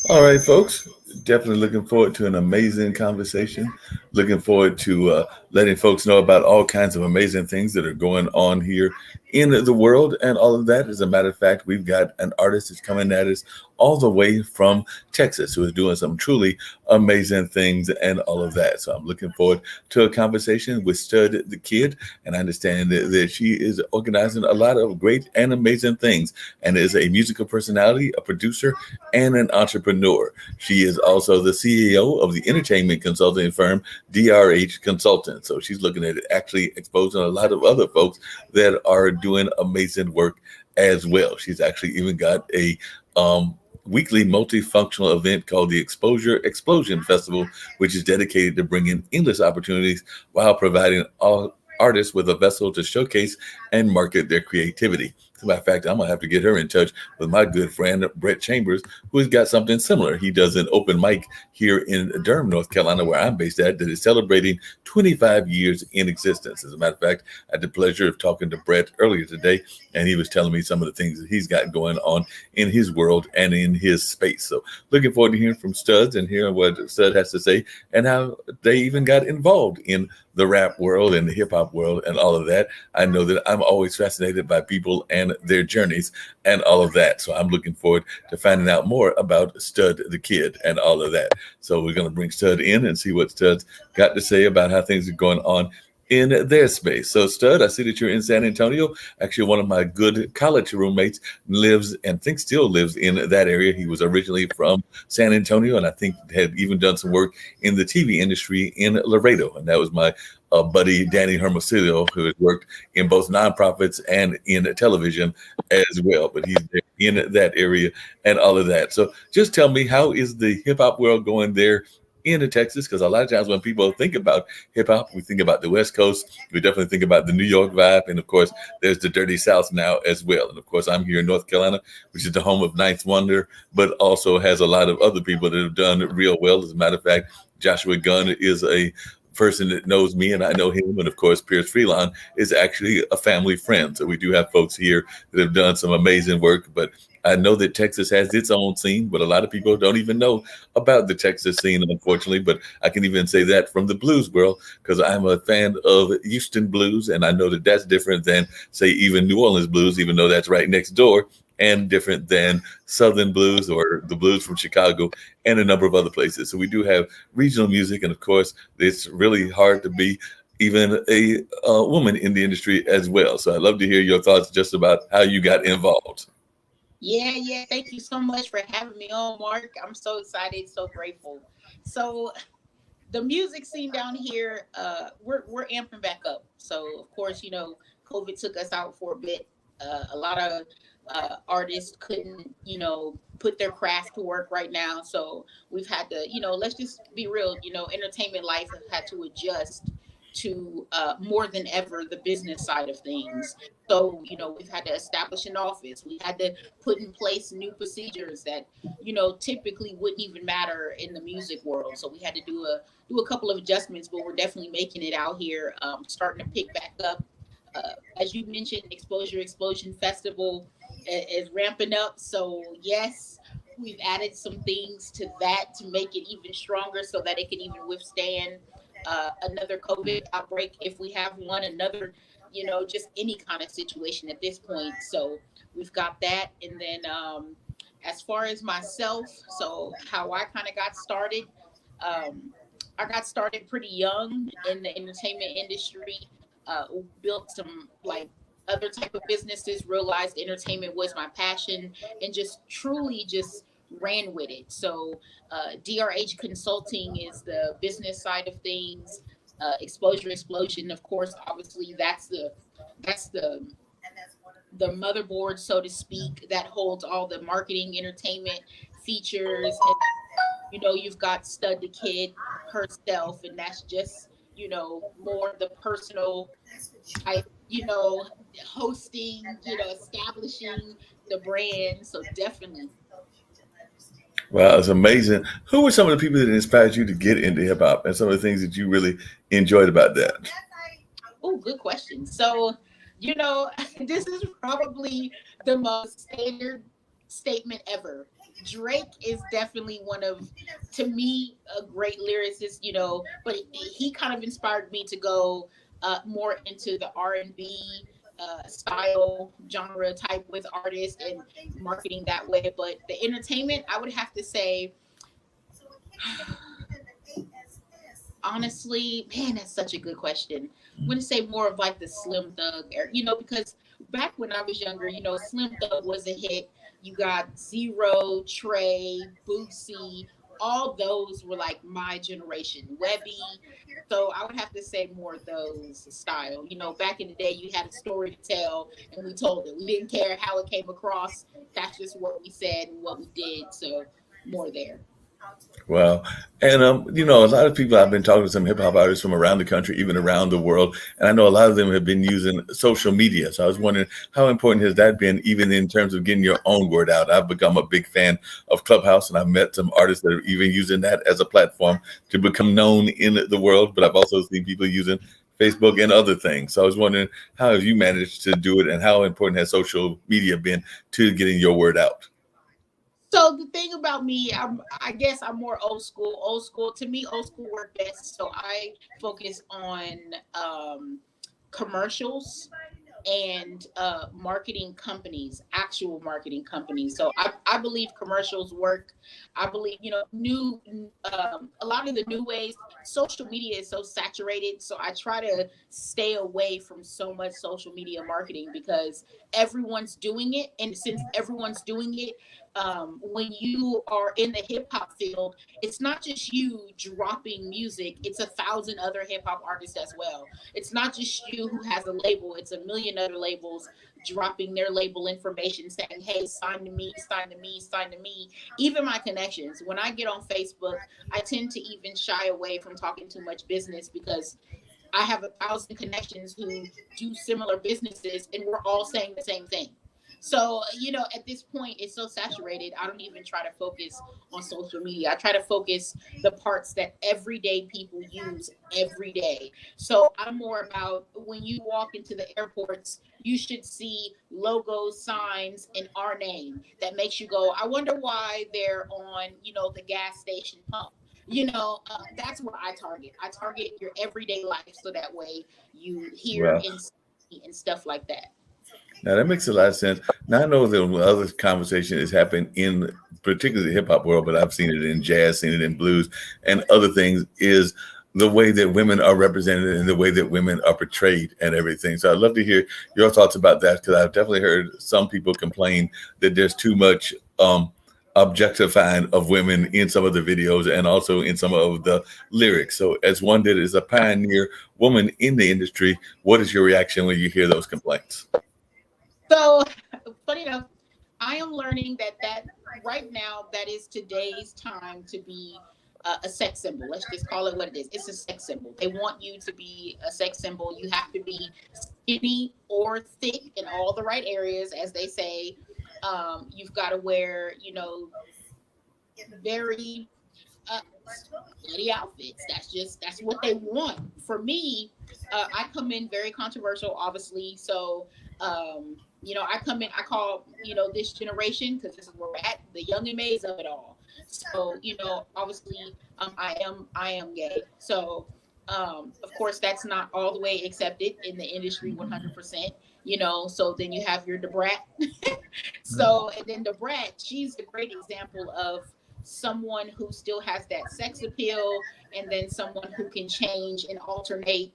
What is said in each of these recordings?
All right, folks. Definitely looking forward to an amazing conversation. Looking forward to letting folks know about all kinds of amazing things that are going on here in the world and all of that. As a matter of fact, we've got an artist that's coming at us all the way from Texas who is doing some truly amazing things and all of that. So I'm looking forward to a conversation with Stud the Kid. And I understand that she is organizing a lot of great and amazing things and is a musical personality, a producer, and an entrepreneur. She is also the CEO of the entertainment consulting firm DRH Consultants. So she's looking at actually exposing a lot of other folks that are doing amazing work as well. She's actually even got a weekly multifunctional event called the Exposure Explosion Festival, which is dedicated to bringing endless opportunities while providing all artists with a vessel to showcase and market their creativity. As a matter of fact, I'm gonna have to get her in touch with my good friend Brett Chambers, who has got something similar. He does an open mic here in Durham, North Carolina, where I'm based at, that is celebrating 25 years in existence. As a matter of fact, I had the pleasure of talking to Brett earlier today, and he was telling me some of the things that he's got going on in his world and in his space. So looking forward to hearing from Studs and hearing what Stud has to say and how they even got involved in the rap world and the hip hop world and all of that. I know that I'm always fascinated by people and their journeys and all of that. So I'm looking forward to finding out more about Stud the Kid and all of that. So we're going to bring Stud in and see what Stud's got to say about how things are going on in their space. So, Stud, I see that you're in San Antonio. Actually, one of my good college roommates lives and think still lives in that area. He was originally from San Antonio, and I think had even done some work in the TV industry in Laredo. And that was my buddy Danny Hermosillo, who has worked in both nonprofits and in television as well. But he's in that area and all of that. So, just tell me, how is the hip hop world going there into Texas? Because a lot of times when people think about hip hop, we think about the West Coast. We definitely think about the New York vibe. And of course, there's the Dirty South now as well. And of course, I'm here in North Carolina, which is the home of Ninth Wonder, but also has a lot of other people that have done real well. As a matter of fact, Joshua Gunn is a person that knows me and I know him. And of course, Pierce Freelon is actually a family friend. So we do have folks here that have done some amazing work. But I know that Texas has its own scene, but a lot of people don't even know about the Texas scene, unfortunately. But I can even say that from the blues world because I'm a fan of Houston blues. And I know that that's different than, say, even New Orleans blues, even though that's right next door, and different than Southern blues or the blues from Chicago and a number of other places. So we do have regional music. And of course, it's really hard to be even a woman in the industry as well. So I'd love to hear your thoughts just about how you got involved. Yeah. Thank you so much for having me on, Mark. I'm so excited, so grateful. So the music scene down here, we're amping back up. So of course, COVID took us out for a bit. A lot of artists couldn't, put their craft to work right now. So we've had to, let's just be real. Entertainment life has had to adjust to more than ever the business side of things. So we've had to establish an office. We had to put in place new procedures that typically wouldn't even matter in the music world. So we had to do a couple of adjustments, but we're definitely making it out here, starting to pick back up. As you mentioned, Exposure Explosion Festival is ramping up. So yes, we've added some things to that to make it even stronger, so that it can even withstand another COVID outbreak if we have one, another, just any kind of situation at this point. So we've got that, and then as far as myself, so how I kind of got started. Um, I got started pretty young in the entertainment industry. Built some like other type of businesses. Realized entertainment was my passion, and just truly just ran with it. So DRH Consulting is the business side of things. Exposure Explosion, of course, obviously that's the motherboard, so to speak, that holds all the marketing, entertainment features, and you've got Stud the Kid herself, and that's just more the personal type, hosting, establishing the brand. So definitely. Wow, it's amazing. Who were some of the people that inspired you to get into hip hop and some of the things that you really enjoyed about that? Oh, good question. So, this is probably the most standard statement ever. Drake is definitely one of, to me, a great lyricist, but he kind of inspired me to go more into the R&B style genre type with artists and marketing that way. But the entertainment, I would have to say, honestly, man, that's such a good question. I'm gonna say more of like the Slim Thug, because back when I was younger, Slim Thug was a hit. You got Zero, Trey, Bootsy, all those were like my generation. Webby. So I would have to say more of those style. Back in the day, you had a story to tell, and we told it. We didn't care how it came across. That's just what we said and what we did. So more there. Wow. And, a lot of people, I've been talking to some hip hop artists from around the country, even around the world. And I know a lot of them have been using social media. So I was wondering, how important has that been, even in terms of getting your own word out? I've become a big fan of Clubhouse, and I've met some artists that are even using that as a platform to become known in the world. But I've also seen people using Facebook and other things. So I was wondering, how have you managed to do it, and how important has social media been to getting your word out? So the thing about me, I guess I'm more old school. Old school, to me, old school work best. So I focus on commercials and marketing companies, actual marketing companies. So I believe commercials work. I believe, new, a lot of the new ways, social media is so saturated. So I try to stay away from so much social media marketing because everyone's doing it. And since everyone's doing it, when you are in the hip hop field, it's not just you dropping music, it's 1,000 other hip hop artists as well. It's not just you who has a label, it's a million other labels dropping their label information saying, hey, sign to me, sign to me, sign to me. Even my connections. When I get on Facebook, I tend to even shy away from talking too much business because I have 1,000 connections who do similar businesses and we're all saying the same thing. So, at this point, it's so saturated. I don't even try to focus on social media. I try to focus the parts that everyday people use every day. So I'm more about when you walk into the airports, you should see logos, signs, and our name that makes you go, I wonder why they're on, the gas station pump. That's what I target. I target your everyday life so that way you hear Well, and see and stuff like that. now that makes a lot of sense. Now I know that other conversation is happening in particularly the hip hop world, but I've seen it in jazz, seen it in blues, and other things. Is the way that women are represented and the way that women are portrayed and everything. So I'd love to hear your thoughts about that because I've definitely heard some people complain that there's too much objectifying of women in some of the videos and also in some of the lyrics. So as one that is a pioneer woman in the industry, what is your reaction when you hear those complaints? So, funny enough, I am learning that right now that is today's time to be a sex symbol. Let's just call it what it is. It's a sex symbol. They want you to be a sex symbol. You have to be skinny or thick in all the right areas, as they say. You've got to wear, very uh, slutty outfits. That's what they want. For me, I come in very controversial, obviously. So, I come in. I call this generation because this is where we're at, the young and maids of it all. So, obviously, I am gay. So, of course, that's not all the way accepted in the industry, 100%. So then you have your Debrat. So, and then Debrat, she's a great example of someone who still has that sex appeal and then someone who can change and alternate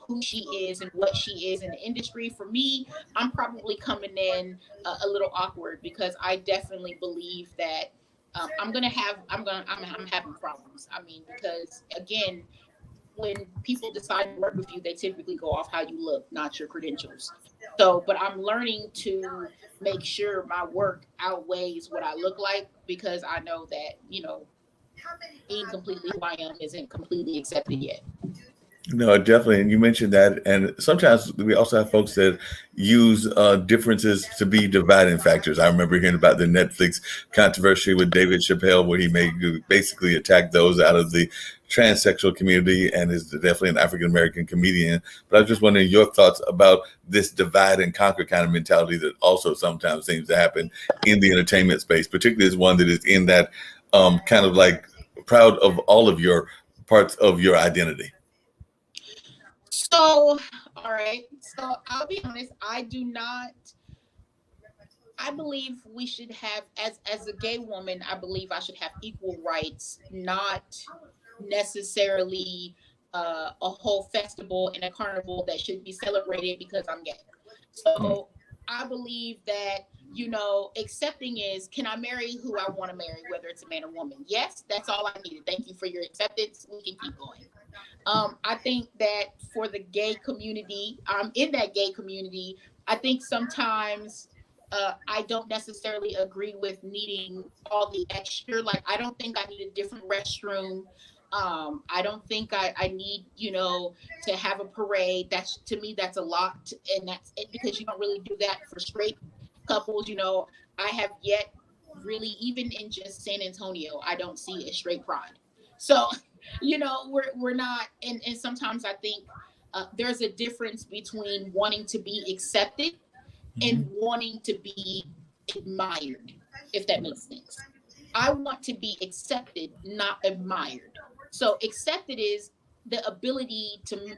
who she is and what she is in the industry. For me, I'm probably coming in a little awkward because I definitely believe that I'm having problems. I mean, because again, when people decide to work with you, they typically go off how you look, not your credentials. So, but I'm learning to make sure my work outweighs what I look like because I know that, being completely who I am isn't completely accepted yet. No, definitely. And you mentioned that. And sometimes we also have folks that use differences to be dividing factors. I remember hearing about the Netflix controversy with David Chappelle, where he made basically attack those out of the transsexual community and is definitely an African American comedian. But I was just wondering your thoughts about this divide and conquer kind of mentality that also sometimes seems to happen in the entertainment space, particularly as one that is in that kind of like proud of all of your parts of your identity. So, all right. So I'll be honest. I do not. I believe we should have, as a gay woman, I believe I should have equal rights, not necessarily a whole festival and a carnival that should be celebrated because I'm gay. Mm. So I believe that, accepting is, can I marry who I want to marry, whether it's a man or woman? Yes, that's all I needed. Thank you for your acceptance. We can keep going. I think that for the gay community, in that gay community, I think sometimes I don't necessarily agree with needing all the extra. Like, I don't think I need a different restroom. I don't think I need, to have a parade. That's, to me, that's a lot. And that's it, because you don't really do that for straight couples. I have yet really, even in just San Antonio, I don't see a straight pride. So, we're not, and sometimes I think there's a difference between wanting to be accepted and wanting to be admired, if that makes sense. I want to be accepted, not admired. So accepted is the ability to,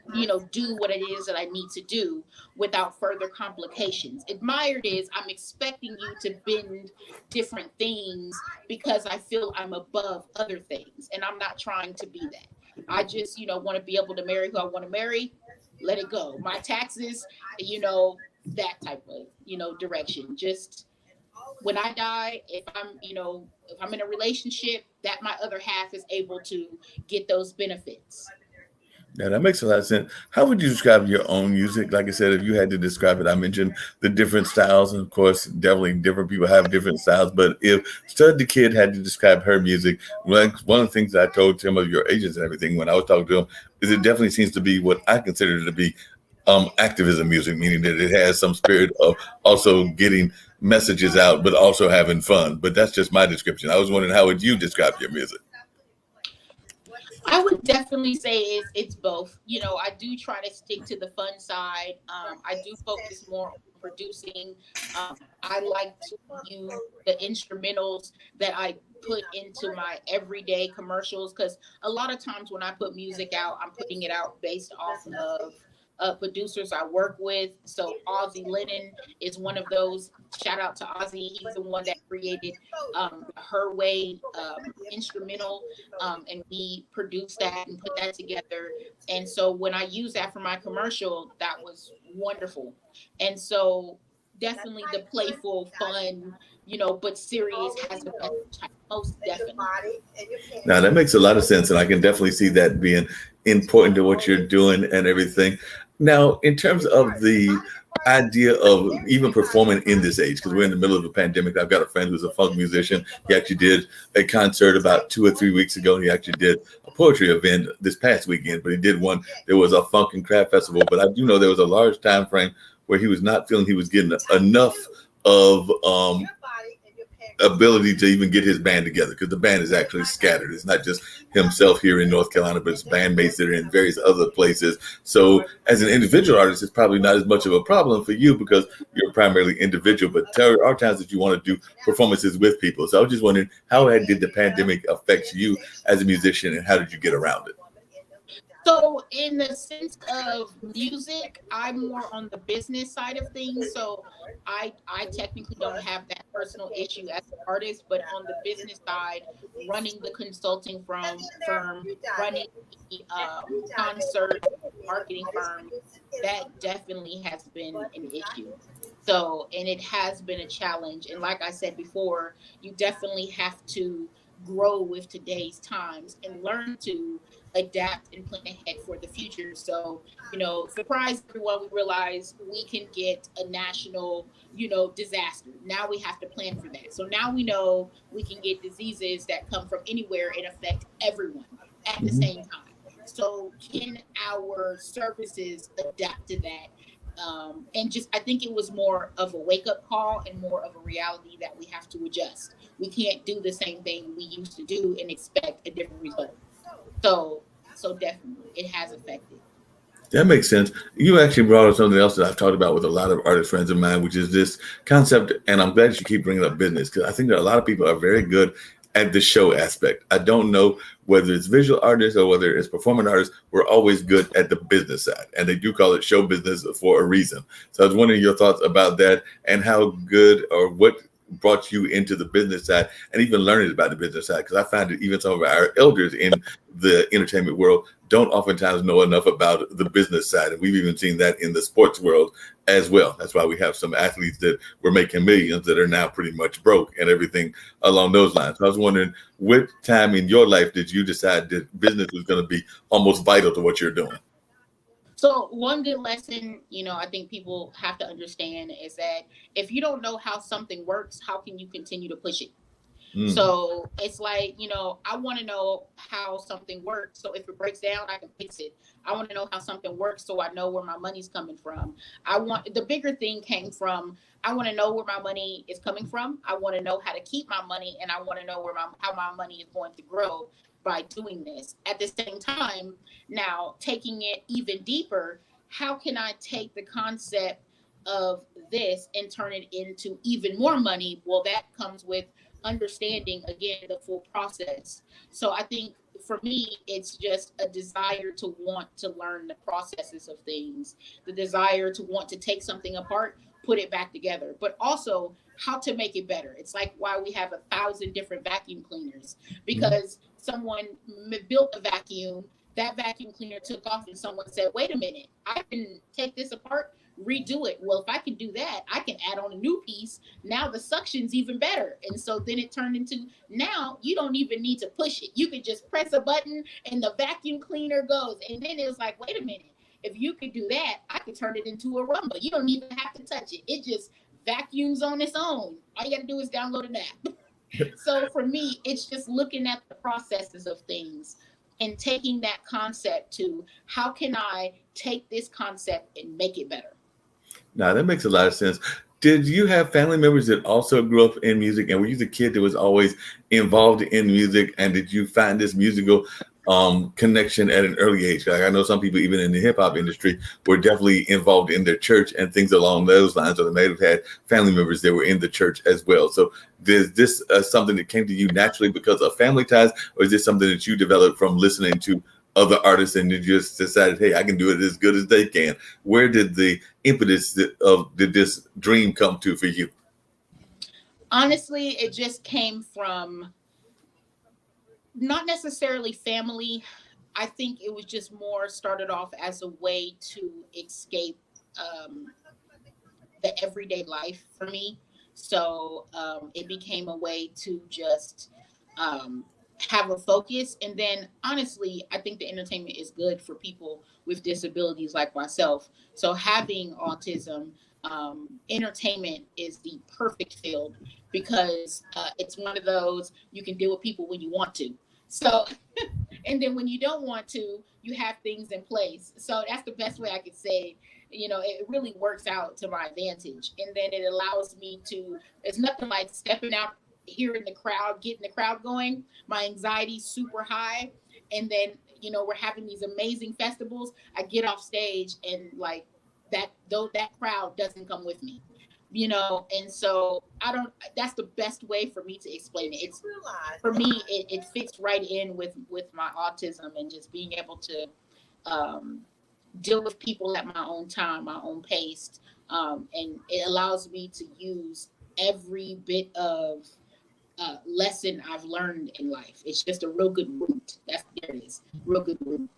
do what it is that I need to do without further complications. Admired is, I'm expecting you to bend different things because I feel I'm above other things, and I'm not trying to be that. I just, want to be able to marry who I want to marry. Let it go. My taxes, that type of, direction. Just when I die, if I'm in a relationship, that my other half is able to get those benefits. Yeah, that makes a lot of sense. How would you describe your own music? Like I said, if you had to describe it, I mentioned the different styles, and of course, definitely different people have different styles. But if Stud the Kid had to describe her music, like one of the things that I told some of your agents and everything when I was talking to them is it definitely seems to be what I consider to be activism music, meaning that it has some spirit of also getting messages out, but also having fun. But that's just my description. I was wondering, how would you describe your music? I would definitely say it's both. I do try to stick to the fun side. I do focus more on producing. I like to use the instrumentals that I put into my everyday commercials, because a lot of times when I put music out, I'm putting it out based off of producers I work with. So Ozzy Lennon is one of those. Shout out to Ozzy. He's the one that created Her Way instrumental, and we produced that and put that together. And so when I use that for my commercial, that was wonderful. And so definitely the playful, fun, but serious has a message. Most definitely. Now that makes a lot of sense, and I can definitely see that being important to what you're doing and everything. Now, in terms of the idea of even performing in this age, because we're in the middle of a pandemic. I've got a friend who's a funk musician. He actually did a concert about 2 or 3 weeks ago. He actually did a poetry event this past weekend, but he did one. There was a funk and craft festival, but I do know there was a large time frame where he was not feeling he was getting enough of ability to even get his band together, because the band is actually scattered. It's not just himself here in North Carolina, but it's bandmates that are in various other places. So as an individual artist, it's probably not as much of a problem for you because you're primarily individual, but there are times that you want to do performances with people. So I was just wondering, did the pandemic affect you as a musician, and how did you get around it? So, in the sense of music, I'm more on the business side of things. So, I technically don't have that personal issue as an artist, but on the business side, running the consulting firm, running the concert marketing firm, that definitely has been an issue. So, and it has been a challenge. And like I said before, you definitely have to grow with today's times and learn to adapt and plan ahead for the future. So, surprise everyone, we realize we can get a national, disaster. Now we have to plan for that. So now we know we can get diseases that come from anywhere and affect everyone at the Mhm. same time. So can our services adapt to that? And just, I think it was more of a wake up call and more of a reality that we have to adjust. We can't do the same thing we used to do and expect a different result. So, so definitely it has affected. That makes sense. You actually brought up something else that I've talked about with a lot of artist friends of mine, which is this concept. And I'm glad you keep bringing up business because I think that a lot of people are very good at the show aspect. I don't know whether it's visual artists or whether it's performing artists. We're always good at the business side, and they do call it show business for a reason. So I was wondering your thoughts about that and how good or what brought you into the business side and even learning about the business side, because I find that even some of our elders in the entertainment world don't oftentimes know enough about the business side, and we've even seen that in the sports world as well. That's why we have some athletes that were making millions that are now pretty much broke and everything along those lines. So I was wondering, what time in your life did you decide that business was going to be almost vital to what you're doing? So one good lesson, I think people have to understand is that if you don't know how something works, how can you continue to push it? Mm. So it's like, I want to know how something works. So if it breaks down, I can fix it. I want to know how something works so I know where my money's coming from. The bigger thing came from, I want to know where my money is coming from. I want to know how to keep my money, and I want to know how my money is going to grow by doing this. At the same time, now taking it even deeper, how can I take the concept of this and turn it into even more money? Well, that comes with understanding again the full process. So I think for me, it's just a desire to want to learn the processes of things, the desire to want to take something apart, put it back together, but also how to make it better. It's like why we have 1,000 different vacuum cleaners, because someone built a vacuum, that vacuum cleaner took off, and someone said, wait a minute, I can take this apart, redo it. Well, if I can do that, I can add on a new piece. Now the suction's even better. And so then it turned into, now you don't even need to push it. You can just press a button and the vacuum cleaner goes. And then it was like, wait a minute, if you could do that, I could turn it into a Rumba. You don't even have to touch it. It just vacuums on its own. All you got to do is download an app. So for me, it's just looking at the processes of things and taking that concept to how can I take this concept and make it better? Now that makes a lot of sense. Did you have family members that also grew up in music, and were you the kid that was always involved in music? And did you find this musical connection at an early age? Like I know some people, even in the hip hop industry, were definitely involved in their church and things along those lines, or they may have had family members that were in the church as well. So is this something that came to you naturally because of family ties, or is this something that you developed from listening to other artists and you just decided, hey, I can do it as good as they can? Where did the impetus did this dream come to for you? Honestly, it just came from not necessarily family. I think it was just more started off as a way to escape the everyday life for me. So it became a way to just have a focus. And then honestly, I think the entertainment is good for people with disabilities like myself. So having autism, entertainment is the perfect field because it's one of those you can deal with people when you want to. So, and then when you don't want to, you have things in place. So that's the best way I could say, it really works out to my advantage. And then it allows me to, it's nothing like stepping out here in the crowd, getting the crowd going. My anxiety's super high. And then, we're having these amazing festivals. I get off stage and like that, though that crowd doesn't come with me. And so that's the best way for me to explain it. It's for me, it fits right in with my autism and just being able to deal with people at my own time, my own pace. And it allows me to use every bit of lesson I've learned in life. It's just a real good root. There it is. Real good root.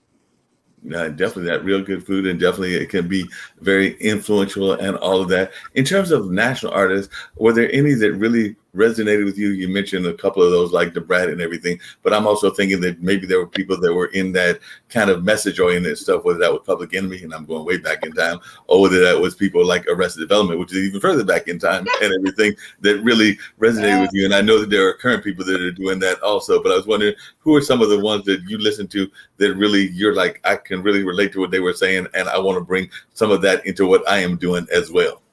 Definitely that real good food, and definitely it can be very influential and all of that. In terms of national artists, were there any that really resonated with you? You mentioned a couple of those, like the Brat and everything, but I'm also thinking that maybe there were people that were in that kind of message-oriented stuff, whether that was Public Enemy, and I'm going way back in time, or whether that was people like Arrested Development, which is even further back in time, and everything that really resonated with you. And I know that there are current people that are doing that also, but I was wondering, who are some of the ones that you listen to that really you're like, I can really relate to what they were saying, and I want to bring some of that into what I am doing as well?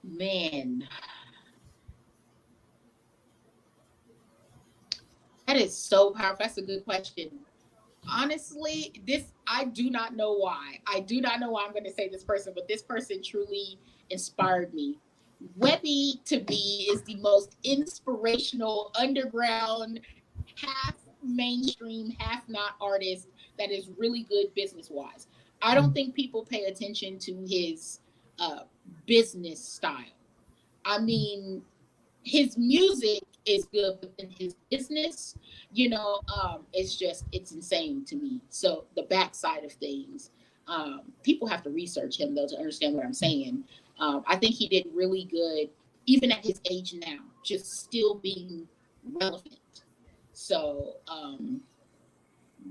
Man, that is so powerful. That's a good question. Honestly, I do not know why. I do not know why I'm going to say this person, but this person truly inspired me. Webbie to me is the most inspirational underground, half mainstream, half not artist that is really good business wise. I don't think people pay attention to his business style. I mean, his music is good, but in his business, it's insane to me. So the backside of things, people have to research him though to understand what I'm saying. I think he did really good, even at his age now, just still being relevant. So,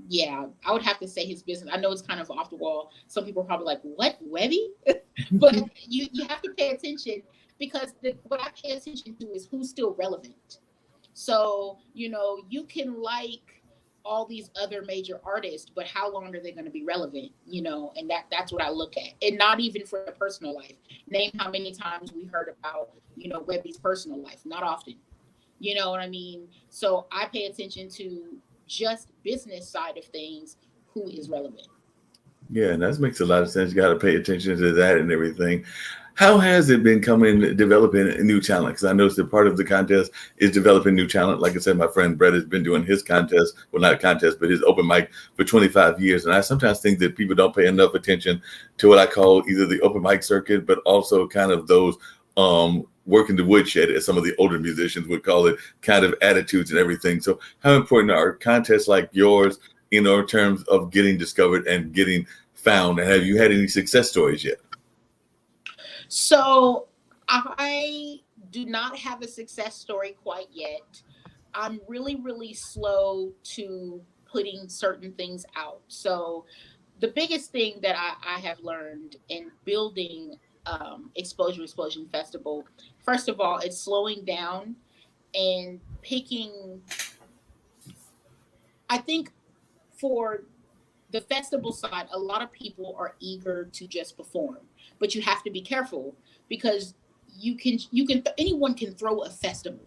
yeah, I would have to say his business. I know it's kind of off the wall. Some people are probably like, "What, Webbie?" But you have to pay attention because what I pay attention to is who's still relevant. So you can like all these other major artists, but how long are they going to be relevant? And that's what I look at, and not even for their personal life. Name how many times we heard about Webbie's personal life. Not often. You know what I mean? So I pay attention to just business side of things, who is relevant. Yeah, and that makes a lot of sense. You got to pay attention to that and everything. How has it been developing new talent? Because I noticed that part of the contest is developing new talent. Like I said, my friend Brett has been doing his contest, well, not a contest, but his open mic for 25 years. And I sometimes think that people don't pay enough attention to what I call either the open mic circuit, but also kind of those working the woodshed, as some of the older musicians would call it, kind of attitudes and everything. So how important are contests like yours, in terms of getting discovered and getting found? And have you had any success stories yet? So I do not have a success story quite yet. I'm really, really slow to putting certain things out. So the biggest thing that I have learned in building Exposure Explosion Festival, first of all, it's slowing down and picking. I think for the festival side, a lot of people are eager to just perform, but you have to be careful because anyone can throw a festival,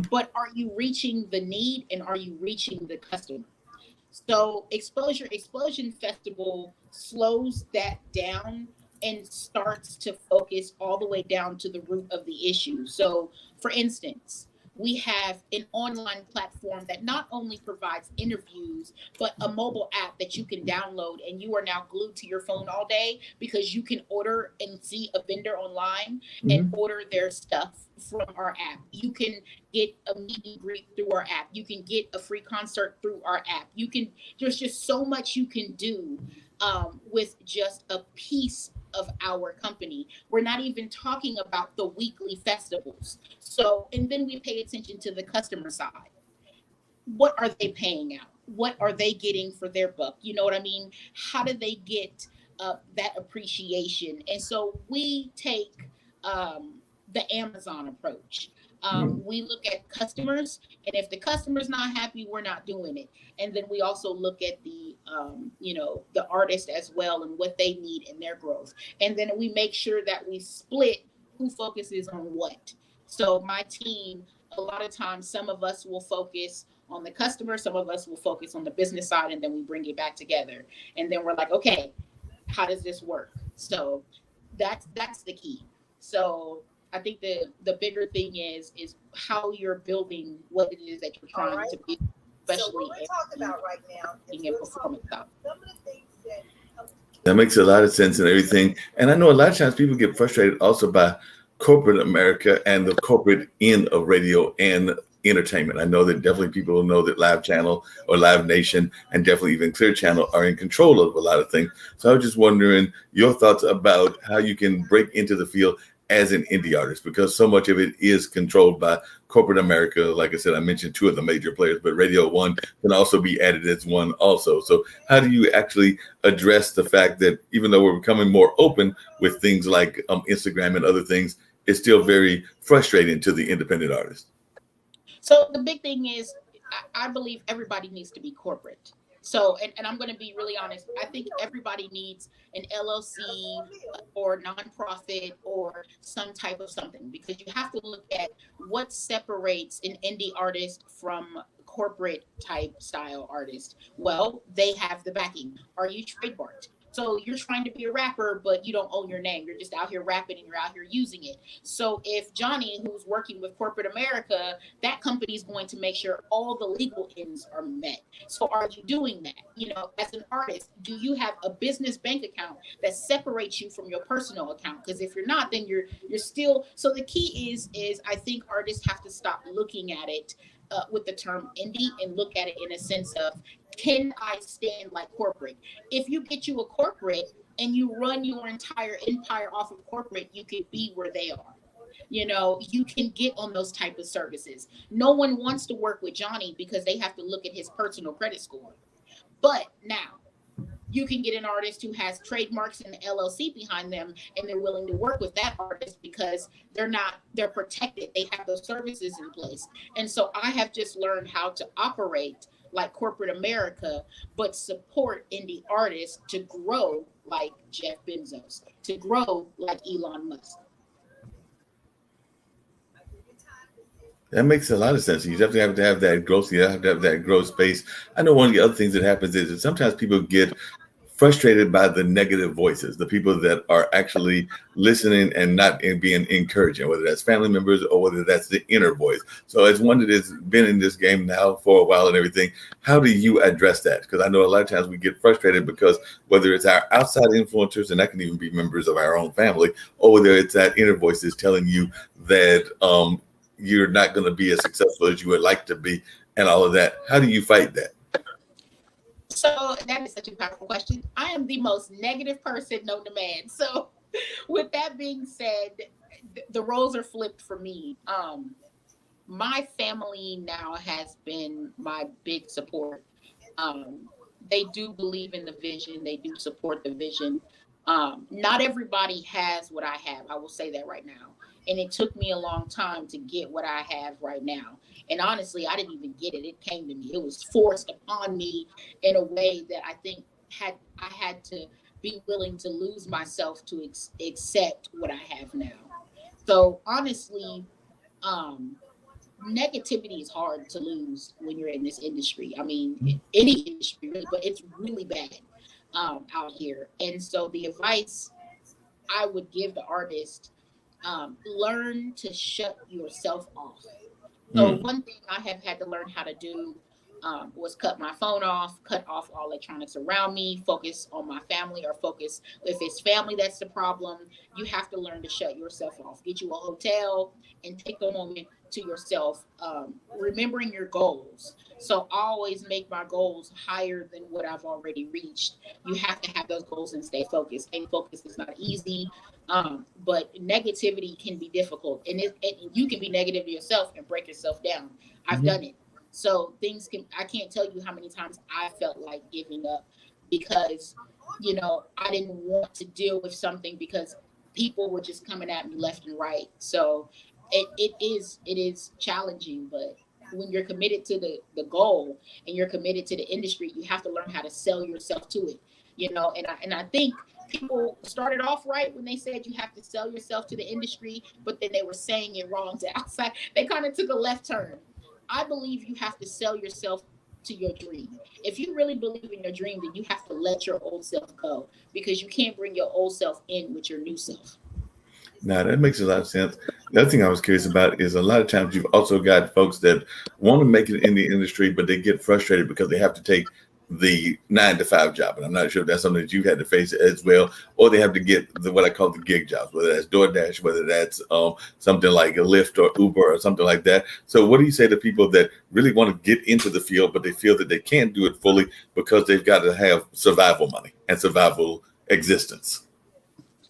but are you reaching the need and are you reaching the customer? So Exposure Explosion Festival slows that down and starts to focus all the way down to the root of the issue. So for instance, we have an online platform that not only provides interviews, but a mobile app that you can download, and you are now glued to your phone all day because you can order and see a vendor online and order their stuff from our app. You can get a meet and greet through our app. You can get a free concert through our app. There's just so much you can do with just a piece of our company. We're not even talking about the weekly festivals. So, and then we pay attention to the customer side. What are they paying out? What are they getting for their buck? You know what I mean? How do they get that appreciation? And so we take the Amazon approach. We look at customers, and if the customer's not happy, we're not doing it. And then we also look at the artist as well and what they need in their growth. And then we make sure that we split who focuses on what. So my team, a lot of times, some of us will focus on the customer, some of us will focus on the business side, and then we bring it back together. And then we're like, okay, how does this work? So that's the key. So I think the bigger thing is how you're building what it is that you're trying to be, especially so what we're talking about right now is performance stuff. Some of the things that makes a lot of sense and everything. And I know a lot of times people get frustrated also by corporate America and the corporate end of radio and entertainment. I know that definitely people know that Live Channel or Live Nation and definitely even Clear Channel are in control of a lot of things. So I was just wondering your thoughts about how you can break into the field as an indie artist? Because so much of it is controlled by corporate America. Like I said, I mentioned two of the major players, but Radio One can also be added as one also. So how do you actually address the fact that even though we're becoming more open with things like Instagram and other things, it's still very frustrating to the independent artist? So the big thing is, I believe everybody needs to be corporate. So, and I'm going to be really honest, I think everybody needs an LLC or nonprofit or some type of something, because you have to look at what separates an indie artist from corporate type style artist. Well, they have the backing. Are you trademarked? So you're trying to be a rapper, but you don't own your name. You're just out here rapping and you're out here using it. So if Johnny, who's working with corporate America, that company is going to make sure all the legal ends are met. So are you doing that? You know, as an artist, do you have a business bank account that separates you from your personal account? Because if you're not, then you're still. So the key is I think artists have to stop looking at it with the term indie and look at it in a sense of, can I stand like corporate? If you get you a corporate and you run your entire empire off of corporate, you can be where they are. You know, you can get on those type of services. No one wants to work with Johnny because they have to look at his personal credit score. But now you can get an artist who has trademarks and an LLC behind them, and they're willing to work with that artist because they're protected. They have those services in place. And so I have just learned how to operate like corporate America, but support indie artists to grow like Jeff Bezos, to grow like Elon Musk. That makes a lot of sense. You definitely have to have that growth. You have to have that growth space. I know one of the other things that happens is that sometimes people get frustrated by the negative voices, the people that are actually listening and not being encouraging, whether that's family members or whether that's the inner voice. So as one that has been in this game now for a while and everything, how do you address that? Because I know a lot of times we get frustrated because whether it's our outside influencers, and that can even be members of our own family, or whether it's that inner voice is telling you that you're not going to be as successful as you would like to be and all of that. How do you fight that? So that is such a powerful question. I am the most negative person known to man. So with that being said, the roles are flipped for me. My family now has been my big support. They do believe in the vision. They do support the vision. Not everybody has what I have. I will say that right now. And it took me a long time to get what I have right now. And honestly, I didn't even get it. It came to me. It was forced upon me in a way that I think I had to be willing to lose myself to accept what I have now. So honestly, negativity is hard to lose when you're in this industry. I mean, any industry, really, but it's really bad out here. And so the advice I would give the artist, learn to shut yourself off. So one thing I have had to learn how to do was cut my phone off, cut off all electronics around me, focus on my family, or focus, if it's family that's the problem, you have to learn to shut yourself off. Get you a hotel and take a moment to yourself, remembering your goals. So I always make my goals higher than what I've already reached. You have to have those goals and stay focused. Staying focused is not easy, but negativity can be difficult. And you can be negative to yourself and break yourself down. I've done it. So I can't tell you how many times I felt like giving up because, I didn't want to deal with something because people were just coming at me left and right. So it is challenging, but when you're committed to the goal and you're committed to the industry, you have to learn how to sell yourself to it, and I think people started off right when they said you have to sell yourself to the industry, but then they were saying it wrong to outside. They kind of took a left turn. I believe you have to sell yourself to your dream. If you really believe in your dream, then you have to let your old self go because you can't bring your old self in with your new self. Now, that makes a lot of sense. The other thing I was curious about is a lot of times you've also got folks that want to make it in the industry, but they get frustrated because they have to take the 9-to-5 job. And I'm not sure if that's something that you had to face as well, or they have to get what I call the gig jobs, whether that's DoorDash, whether that's something like a Lyft or Uber or something like that. So what do you say to people that really want to get into the field, but they feel that they can't do it fully because they've got to have survival money and survival existence?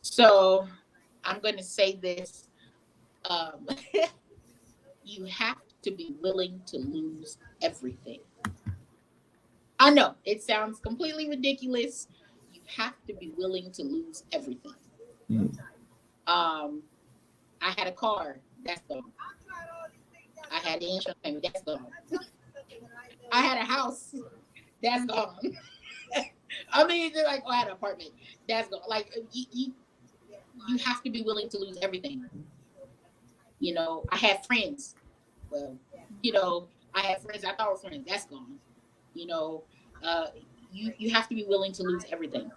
So I'm going to say this. Um, you have to be willing to lose everything. I know it sounds completely ridiculous. You have to be willing to lose everything. Mm. I had a car, that's gone. I had the insurance payment, that's gone. I had a house, that's gone. I mean, they're like, oh, I had an apartment, that's gone. Like you have to be willing to lose everything. You know, I had friends. Well, you know, I had friends I thought were friends, that's gone. You know, uh, you have to be willing to lose everything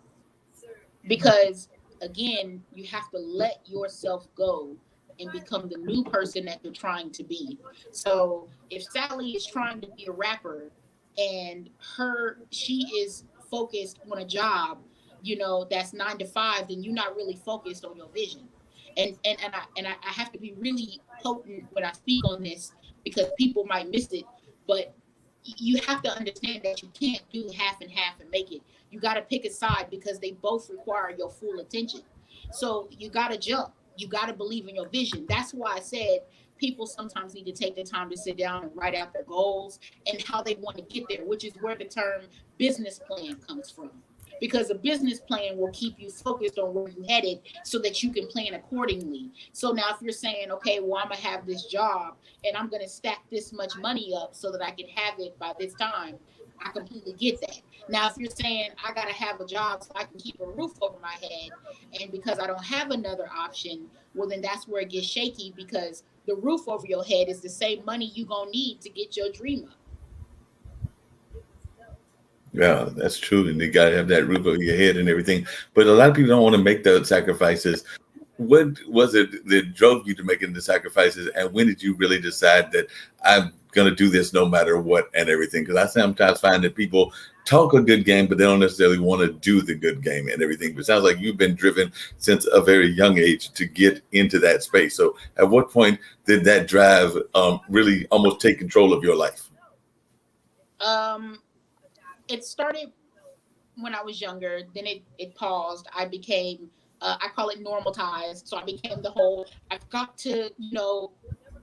because again, you have to let yourself go and become the new person that you're trying to be. So if Sally is trying to be a rapper and she is focused on a job, you know, that's 9 to 5, then you're not really focused on your vision. And I have to be really potent when I speak on this because people might miss it, but you have to understand that you can't do half and half and make it. You got to pick a side because they both require your full attention. So you got to jump. You got to believe in your vision. That's why I said people sometimes need to take the time to sit down and write out their goals and how they want to get there, which is where the term business plan comes from. Because a business plan will keep you focused on where you're headed so that you can plan accordingly. So now if you're saying, okay, well, I'm going to have this job and I'm going to stack this much money up so that I can have it by this time, I completely get that. Now, if you're saying I got to have a job so I can keep a roof over my head, and because I don't have another option, well, then that's where it gets shaky because the roof over your head is the same money you're going to need to get your dream up. Yeah, that's true. And you got to have that roof over your head and everything. But a lot of people don't want to make those sacrifices. What was it that drove you to making the sacrifices? And when did you really decide that I'm going to do this no matter what and everything? Because I sometimes find that people talk a good game, but they don't necessarily want to do the good game and everything. But it sounds like you've been driven since a very young age to get into that space. So at what point did that drive really almost take control of your life? It started when I was younger, then it paused. I became, I call it normaltized. So I became the whole, I've got to, you know,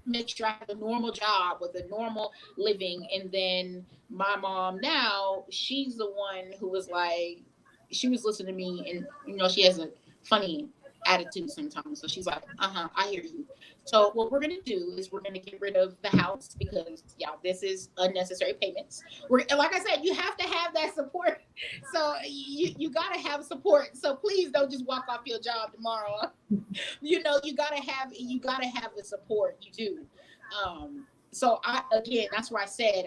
make sure I have a normal job with a normal living. And then my mom now, she's the one who was like, she was listening to me and, you know, she has a funny attitude sometimes. So she's like, I hear you. So what we're going to do is we're going to get rid of the house because, yeah, this is unnecessary payments. Like I said, you have to have that support. So you got to have support. So please don't just walk off your job tomorrow. You know, you got to have the support. You do. So again, that's why I said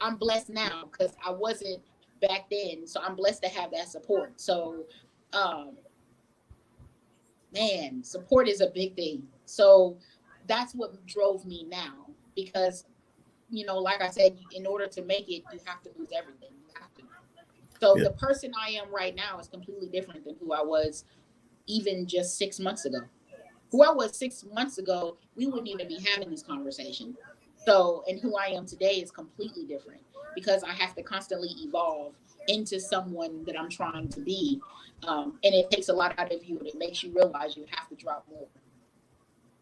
I'm blessed now because I wasn't back then. So I'm blessed to have that support. So, man, support is a big thing. So that's what drove me now because, you know, like I said, in order to make it, you have to lose everything. You have to. So Yeah. the person I am right now is completely different than who I was even just 6 months ago. Who I was 6 months ago, we wouldn't even be having this conversation. So, and who I am today is completely different because I have to constantly evolve into someone that I'm trying to be. And it takes a lot out of you and it makes you realize you have to drop more.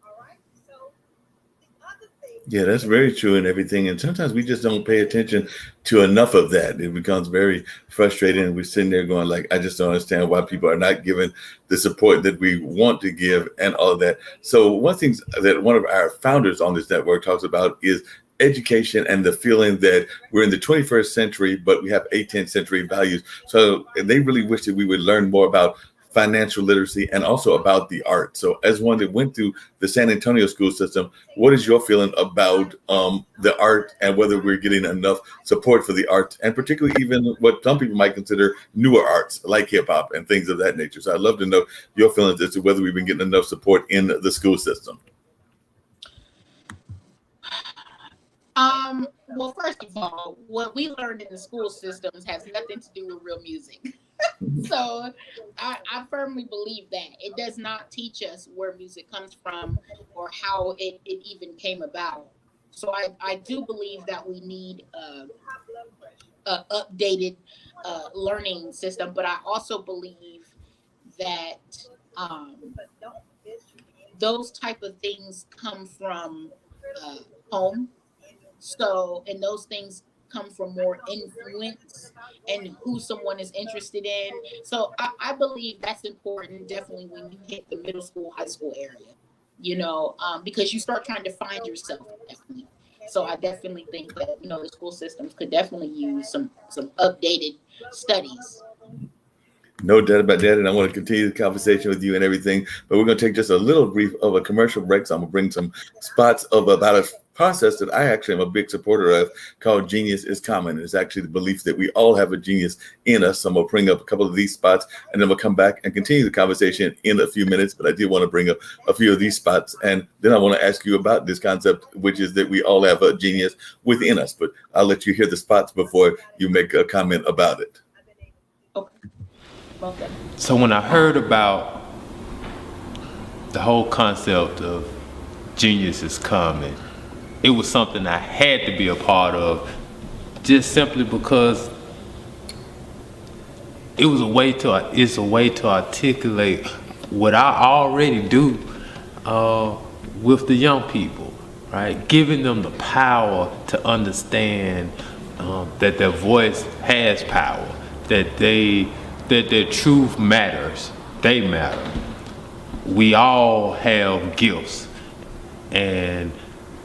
All right. So the other thing. Yeah, that's very true and everything. And sometimes we just don't pay attention to enough of that. It becomes very frustrating. And we're sitting there going like, I just don't understand why people are not given the support that we want to give and all of that. So one thing that one of our founders on this network talks about is education and the feeling that we're in the 21st century, but we have 18th century values. So they really wish that we would learn more about financial literacy and also about the art. So as one that went through the San Antonio school system, what is your feeling about the art and whether we're getting enough support for the art and particularly even what some people might consider newer arts like hip hop and things of that nature? So I'd love to know your feelings as to whether we've been getting enough support in the school system. Well, first of all, what we learned in the school systems has nothing to do with real music. So I firmly believe that it does not teach us where music comes from or how it even came about. So I do believe that we need a updated learning system, but I also believe that those type of things come from home. So, and those things come from more influence and who someone is interested in. So I believe that's important, definitely when you hit the middle school, high school area, because you start trying to find yourself at that point. So I definitely think that, the school systems could definitely use some updated studies. No doubt about that, and I want to continue the conversation with you and everything, but we're going to take just a little brief of a commercial break. So I'm going to bring some spots of about a process that I actually am a big supporter of called Genius is Common. It's actually the belief that we all have a genius in us. So I'm going to bring up a couple of these spots, and then we'll come back and continue the conversation in a few minutes. But I did want to bring up a few of these spots, and then I want to ask you about this concept, which is that we all have a genius within us. But I'll let you hear the spots before you make a comment about it. Okay. So when I heard about the whole concept of Genius is Common, it was something I had to be a part of, just simply because it's a way to articulate what I already do with the young people, right? Giving them the power to understand that their voice has power, that their truth matters, they matter. We all have gifts, and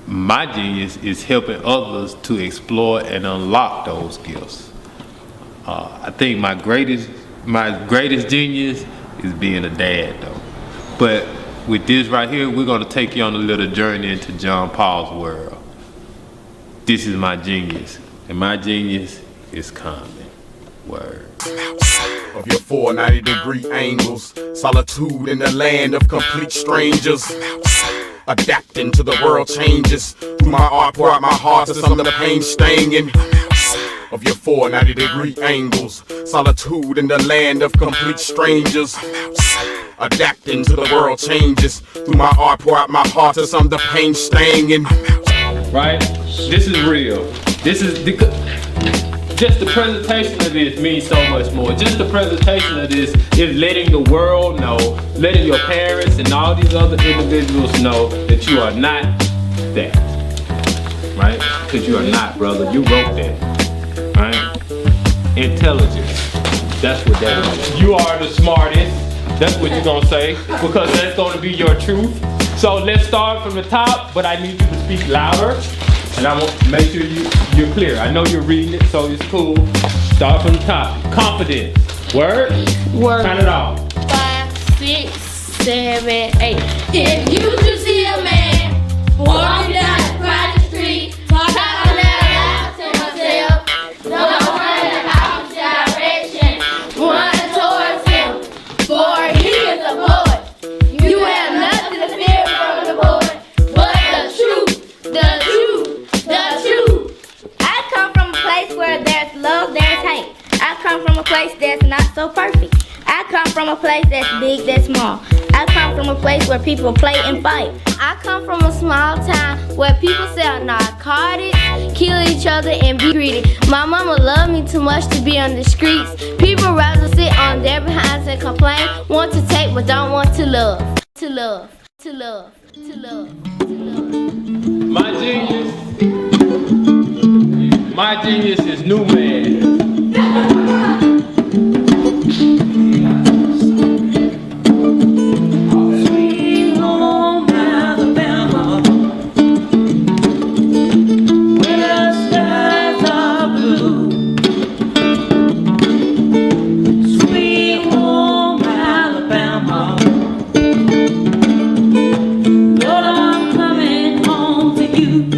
my genius is helping others to explore and unlock those gifts. I think my greatest genius is being a dad, though. But with this right here, we're gonna take you on a little journey into John Paul's world. This is my genius, and my genius is common. Word. Of your 490-degree angles, solitude in the land of complete strangers. Adapting to the world changes. Through my art, pour out my heart to some of the pain stinging. Of your 490-degree angles, solitude in the land of complete strangers. Adapting to the world changes. Through my art, pour out my heart to some of the pain stinging. Right? This is real. This is just the presentation of this means so much more. Just the presentation of this is letting the world know, letting your parents and all these other individuals know that you are not that, right? Because you are not, brother. You wrote that, right? Intelligence. That's what that is. You are the smartest. That's what you're gonna say, because that's gonna be your truth. So let's start from the top, but I need you to speak louder. And I want to make sure you're clear. I know you're reading it, so it's cool. Start from the top. Confidence. Word? Word. Count it off. 5, 6, 7, 8. If you could see a man walking down a crowded street, talking out loud to himself, don't run in the opposite direction, run towards him, for he is a boy. You have nothing to fear from the boy, but the truth, the truth. I come from a place where there's love, there's hate. I come from a place that's not so perfect. I come from a place that's big, that's small. I come from a place where people play and fight. I come from a small town where people sell narcotics, kill each other, and be greedy. My mama loved me too much to be on the streets. People rather sit on their behinds and complain, want to take but don't want to love. To love, to love, to love, to love. My genius is new man. Sweet home Alabama, where the skies are blue. Sweet home Alabama, Lord, I'm coming home to you.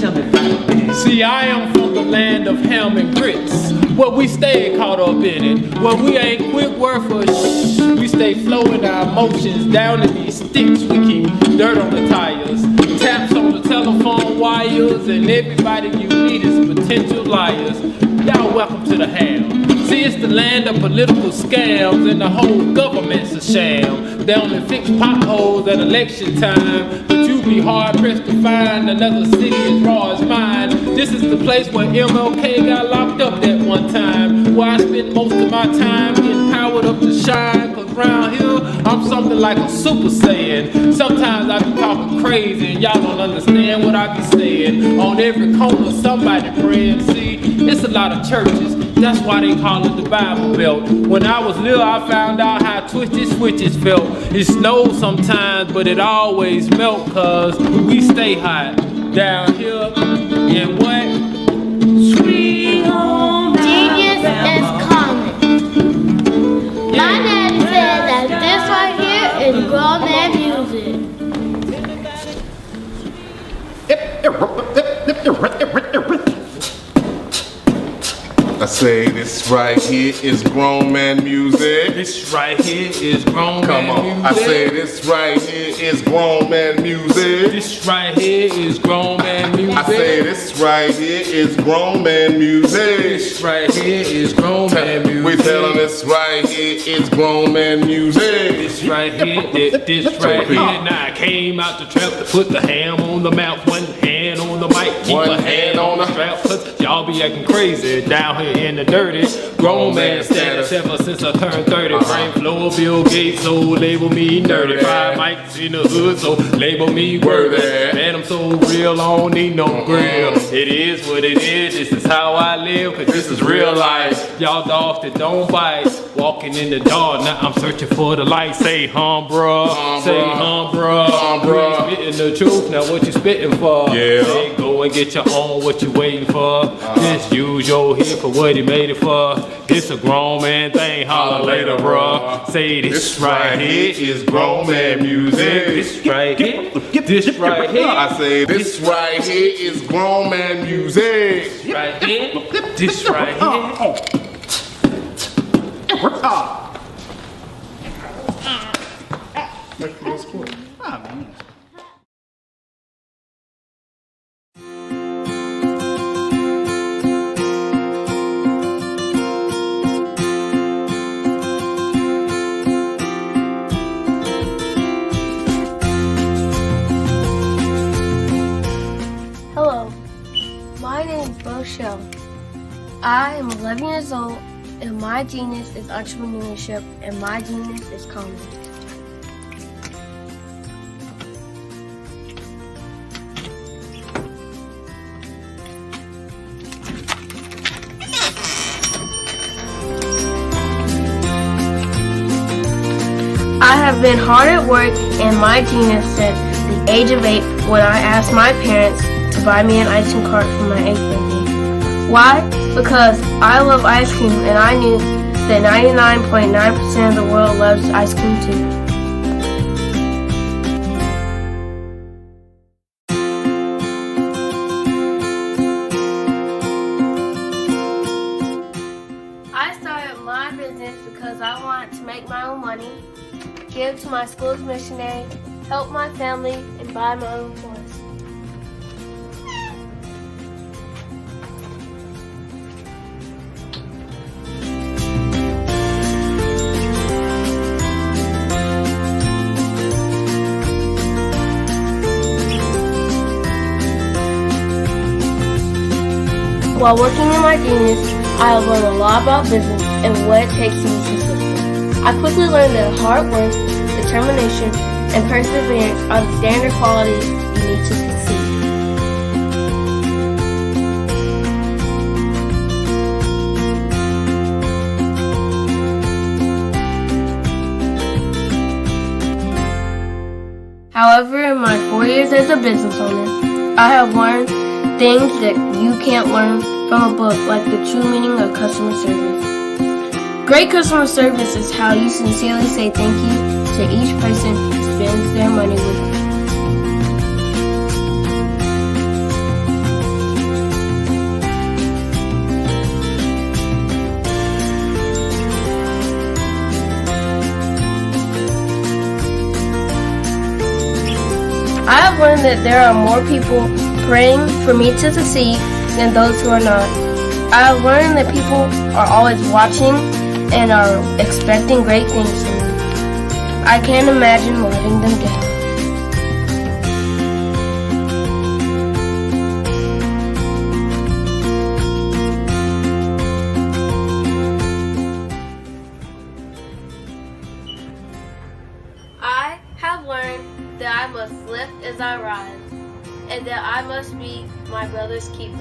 Tell me about it. See, I am from the land of ham and grits, where we stay caught up in it, where we ain't quick word for shh. We stay flowing our emotions down in these sticks. We keep dirt on the tires, taps on the telephone wires, and everybody you meet is potential liars. Y'all welcome to the ham. See, it's the land of political scams, and the whole government's a sham. They only fix potholes at election time, but you be hard pressed to find another city as raw as mine. This is the place where MLK got locked up that one time, where I spend most of my time getting powered up to shine. Cause round here, I'm something like a super saiyan. Sometimes I be talking crazy and y'all don't understand what I be saying. On every corner, somebody praying. See, it's a lot of churches. That's why they call it the Bible Belt. When I was little, I found out how twisted switches felt. It snows sometimes, but it always melt, cause we stay hot down here in what? Sweet home. Genius is common. My daddy said that this right here is grown man music. I say this right here is grown man music. This right here is grown Come man on. music. I say this right here is grown man music. This right here is grown man music. I say this right here is grown man music. This right here is grown man music. We tell them this right here is grown man music. This right here, this right here. Now I came out the trap to put the ham on the mouth, one hand on the mic, keep One a hand on the strap, cause y'all be acting crazy down here in the dirty. Grown man status ever since I turned 30. Brain flow, Bill Gates, so label me nerdy. 5 mics in the hood, so label me worthy. Man, I'm so real, I don't need no grill. It is what it is, this is how I live, cause this is real life. Y'all dogs that don't bite, walking in the dark, now I'm searching for the light. Say bruh, say bruh. You ain't spitting the truth, now what you spitting for? Yeah. Say go and get your own, what you waiting for? Just use your head for what he made it for. This a grown man thing, holler later, bruh. Say this right here is grown man music. This right here, this right here. I say this right here is grown man music. This right here, this right here. Hello, my name is Rochelle. I am 11 years old, and my genius is entrepreneurship, and my genius is comedy. I have been hard at work, and my genius said the age of 8 when I asked my parents to buy me an ice cream cart for my 8th birthday. Why? Because I love ice cream, and I knew that 99.9% of the world loves ice cream too. I started my business because I wanted to make my own money, give to my school's missionary, help my family, and buy my own toys. While working in my genius, I have learned a lot about business and what it takes to be successful. I quickly learned that hard work, determination, and perseverance are the standard qualities you need to succeed. However, in my 4 years as a business owner, I have learned things that you can't learn from a book, like the true meaning of customer service. Great customer service is how you sincerely say thank you to each person who spends their money with you. I have learned that there are more people praying for me to succeed than those who are not. I have learned that people are always watching and are expecting great things from me. I can't imagine letting them down. I must lift as I rise, and that I must be my brother's keeper.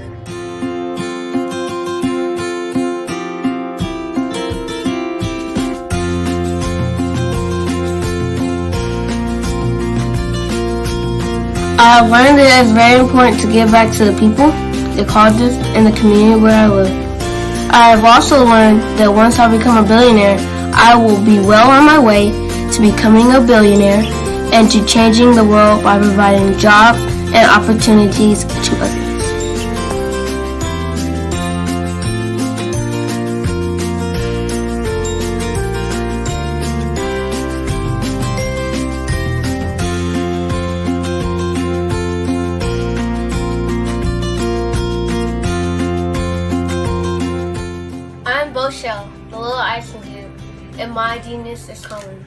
I've learned that it's very important to give back to the people, the causes, and the community where I live. I have also learned that once I become a billionaire, I will be well on my way to becoming a billionaire and to changing the world by providing jobs and opportunities to others. I'm Boshell, the little icing cube, and my genius is coming.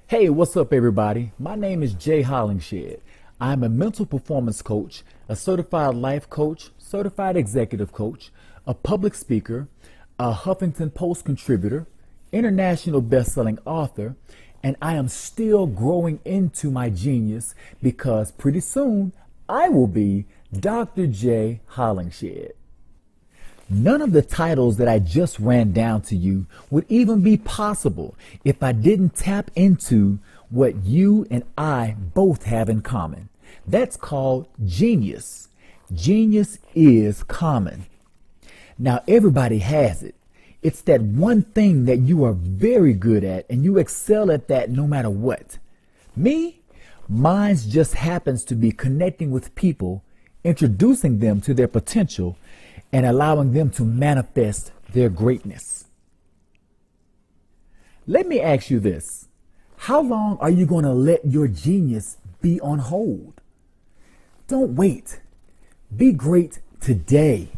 Hey, what's up, everybody? My name is Jay Hollingshed. I'm a mental performance coach, a certified life coach, certified executive coach, a public speaker, a Huffington Post contributor, international best-selling author, and I am still growing into my genius because pretty soon I will be Dr. Jay Hollingshed. None of the titles that I just ran down to you would even be possible if I didn't tap into what you and I both have in common. That's called genius. Genius is common. Now, everybody has it. It's that one thing that you are very good at and you excel at that no matter what. Me, mine just happens to be connecting with people, introducing them to their potential, and allowing them to manifest their greatness. Let me ask you this. How long are you going to let your genius be on hold? Don't wait. Be great today.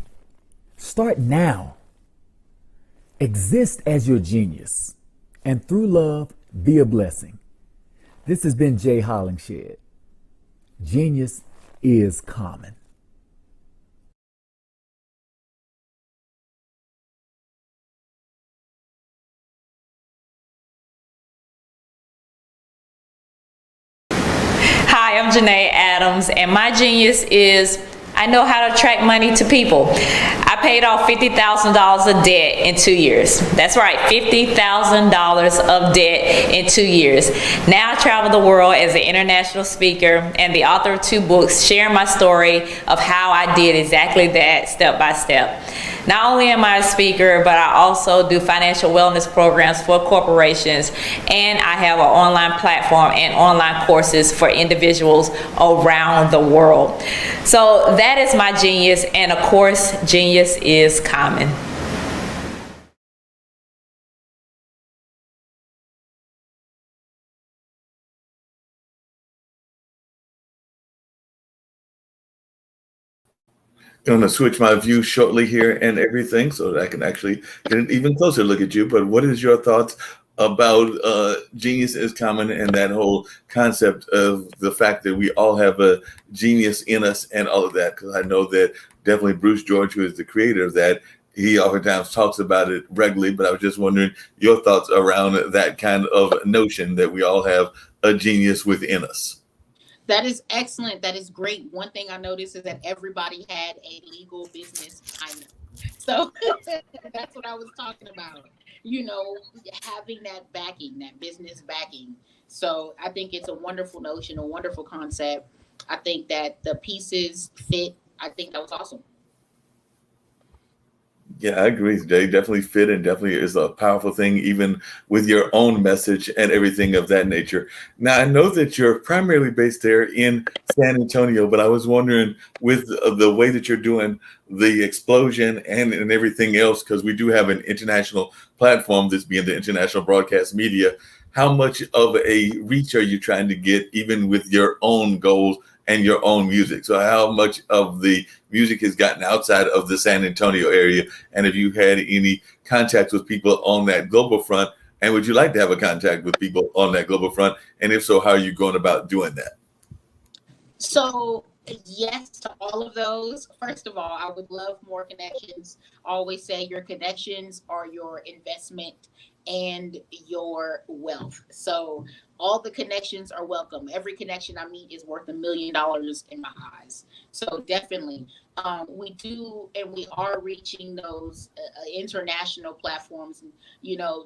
Start now. Exist as your genius. And through love, be a blessing. This has been Jay Hollingshed. Genius is common. Hi, I'm Janae Adams, and my genius is I know how to attract money to people. I paid off $50,000 of debt in 2 years. That's right, $50,000 of debt in 2 years. Now I travel the world as an international speaker and the author of 2 books sharing my story of how I did exactly that step by step. Not only am I a speaker, but I also do financial wellness programs for corporations, and I have an online platform and online courses for individuals around the world. So that is my genius, and of course, genius is common. Going to switch my view shortly here and everything so that I can actually get an even closer look at you. But what is your thoughts about genius is common and that whole concept of the fact that we all have a genius in us and all of that? Because I know that definitely Bruce George, who is the creator of that, he oftentimes talks about it regularly. But I was just wondering your thoughts around that kind of notion that we all have a genius within us. That is excellent. That is great. One thing I noticed is that everybody had a legal business minor. So that's what I was talking about. You know, having that backing, that business backing. So I think it's a wonderful notion, a wonderful concept. I think that the pieces fit. I think that was awesome. Yeah, I agree. They definitely fit and definitely is a powerful thing, even with your own message and everything of that nature. Now, I know that you're primarily based there in San Antonio, but I was wondering with the way that you're doing the explosion and everything else, because we do have an international platform, this being the international broadcast media, how much of a reach are you trying to get, even with your own goals and your own music? So, how much of the music has gotten outside of the San Antonio area? And have you had any contact with people on that global front? And would you like to have a contact with people on that global front? And if so, how are you going about doing that? So, yes to all of those. First of all, I would love more connections. I always say your connections are your investment and your wealth. So, all the connections are welcome. Every connection I meet is worth $1 million in my eyes. So, definitely, we do, and we are reaching those international platforms.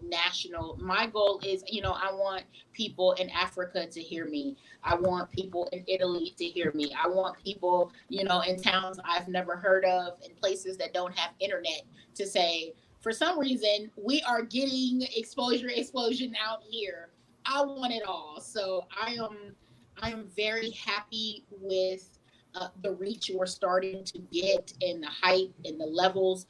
National. My goal is, I want people in Africa to hear me. I want people in Italy to hear me. I want people, in towns I've never heard of and places that don't have internet to say, for some reason, we are getting explosion out here. I want it all. So I am very happy with the reach we're starting to get and the height and the levels.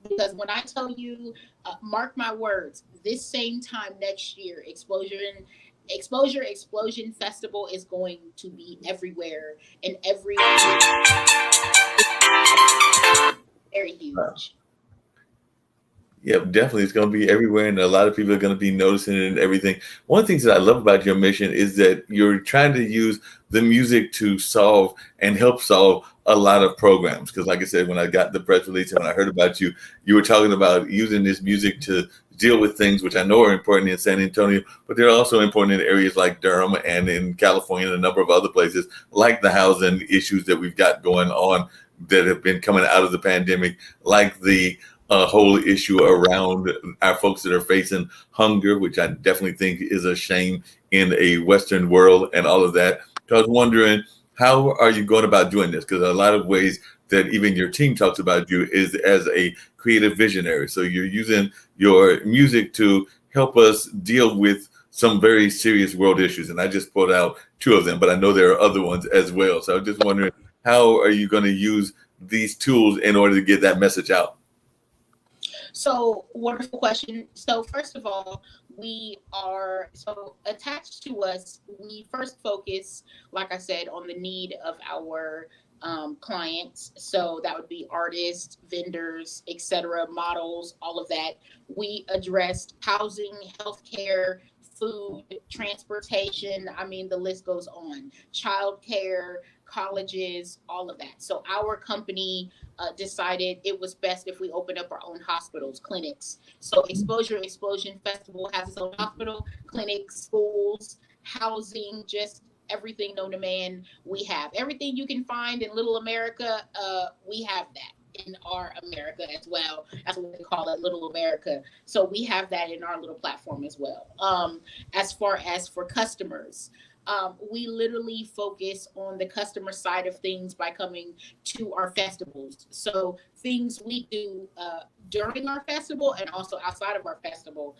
Because when I tell you, mark my words, this same time next year, Explosion Festival is going to be everywhere and every very huge. Yeah, definitely. It's going to be everywhere, and a lot of people are going to be noticing it and everything. One of the things that I love about your mission is that you're trying to use the music to solve and help solve a lot of programs. Because, like I said, when I got the press release and when I heard about you, you were talking about using this music to deal with things which I know are important in San Antonio, but they're also important in areas like Durham and in California and a number of other places, like the housing issues that we've got going on that have been coming out of the pandemic, like the whole issue around our folks that are facing hunger, which I definitely think is a shame in a Western world and all of that. So I was wondering, how are you going about doing this? Because a lot of ways that even your team talks about you is as a creative visionary. So you're using your music to help us deal with some very serious world issues. And I just pulled out two of them, but I know there are other ones as well. So I'm just wondering, how are you going to use these tools in order to get that message out? So, wonderful question. So, first of all, attached to us, we first focus, like I said, on the need of our clients. So that would be artists, vendors, etc., models, all of that. We addressed housing, healthcare, food, transportation. I mean, the list goes on. Childcare, colleges, all of that. So our company decided it was best if we opened up our own hospitals, clinics. So Explosion Festival has its own hospital, clinics, schools, housing, just everything known to man. We have everything you can find in Little America. We have that in our America as well. That's what they call it, Little America. So we have that in our little platform as well. As far as for customers, we literally focus on the customer side of things by coming to our festivals. So things we do during our festival and also outside of our festival,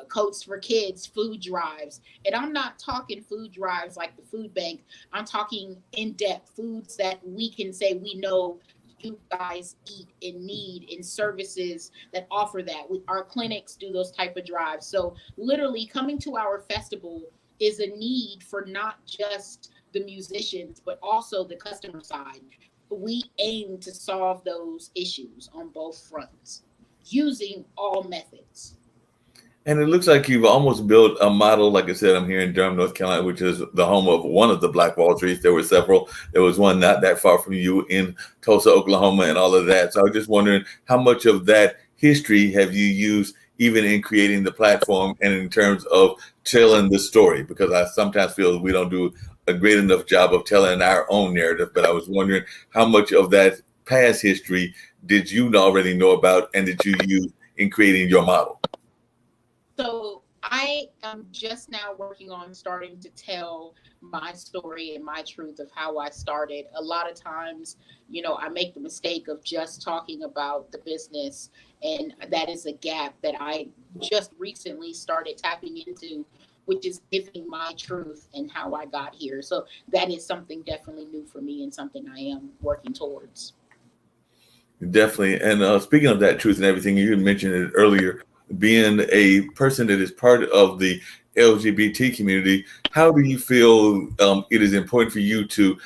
Coats for Kids, food drives. And I'm not talking food drives like the food bank. I'm talking in-depth foods that we can say we know you guys eat and need, in services that offer that. Our clinics do those type of drives. So literally coming to our festival is a need for not just the musicians, but also the customer side. We aim to solve those issues on both fronts using all methods. And it looks like you've almost built a model. Like I said, I'm here in Durham, North Carolina, which is the home of one of the Black Wall Streets. There were several. There was one not that far from you in Tulsa, Oklahoma, and all of that. So I was just wondering, how much of that history have you used even in creating the platform and in terms of telling the story? Because I sometimes feel we don't do a great enough job of telling our own narrative. But I was wondering, how much of that past history did you already know about and did you use in creating your model? So I am just now working on starting to tell my story and my truth of how I started. A lot of times, I make the mistake of just talking about the business, and that is a gap that I just recently started tapping into, which is giving my truth and how I got here. So that is something definitely new for me and something I am working towards. Definitely. And speaking of that truth and everything, you mentioned it earlier, being a person that is part of the LGBT community, how do you feel it is important for you to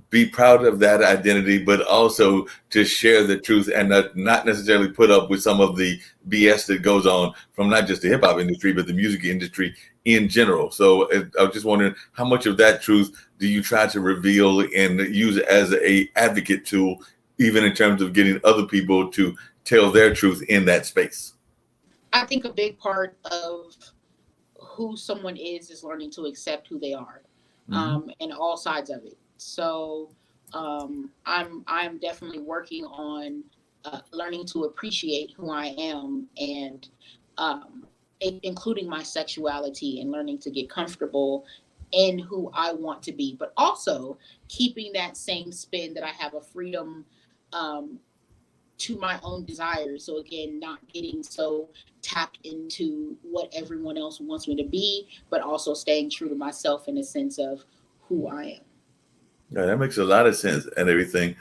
be proud of that identity, but also to share the truth and not necessarily put up with some of the BS that goes on from not just the hip hop industry, but the music industry in general? So I was just wondering, how much of that truth do you try to reveal and use as a advocate tool, even in terms of getting other people to tell their truth in that space? I think a big part of who someone is learning to accept who they are, and all sides of it. So I'm definitely working on learning to appreciate who I am, and including my sexuality, and learning to get comfortable in who I want to be, but also keeping that same spin that I have a freedom to my own desires. So again, not getting so tapped into what everyone else wants me to be, but also staying true to myself in a sense of who I am. Yeah, that makes a lot of sense and everything.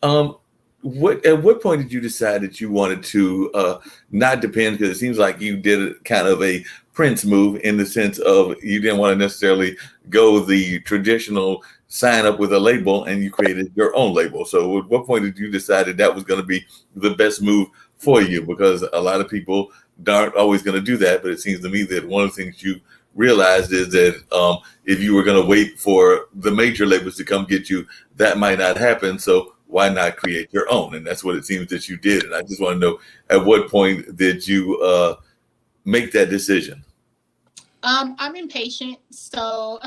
At what point did you decide that you wanted to not depend? Because it seems like you did kind of a Prince move, in the sense of you didn't want to necessarily go the traditional sign up with a label, and you created your own label. So at what point did you decide that was going to be the best move for you? Because a lot of people aren't always going to do that, but it seems to me that one of the things you realized is that if you were going to wait for the major labels to come get you, that might not happen. So why not create your own? And that's what it seems that you did. And I just want to know, at what point did you make that decision? I'm impatient. So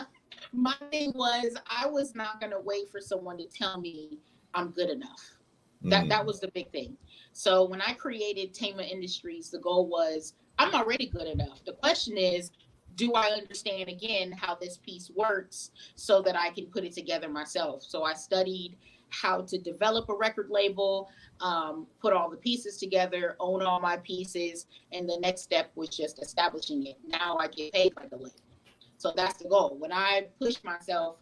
my thing was, I was not going to wait for someone to tell me I'm good enough. That was the big thing. So when I created Tama Industries, the goal was, I'm already good enough. The question is, do I understand again how this piece works so that I can put it together myself? So I studied how to develop a record label, put all the pieces together, own all my pieces, and the next step was just establishing it. Now I get paid by the label. So that's the goal. When I push myself,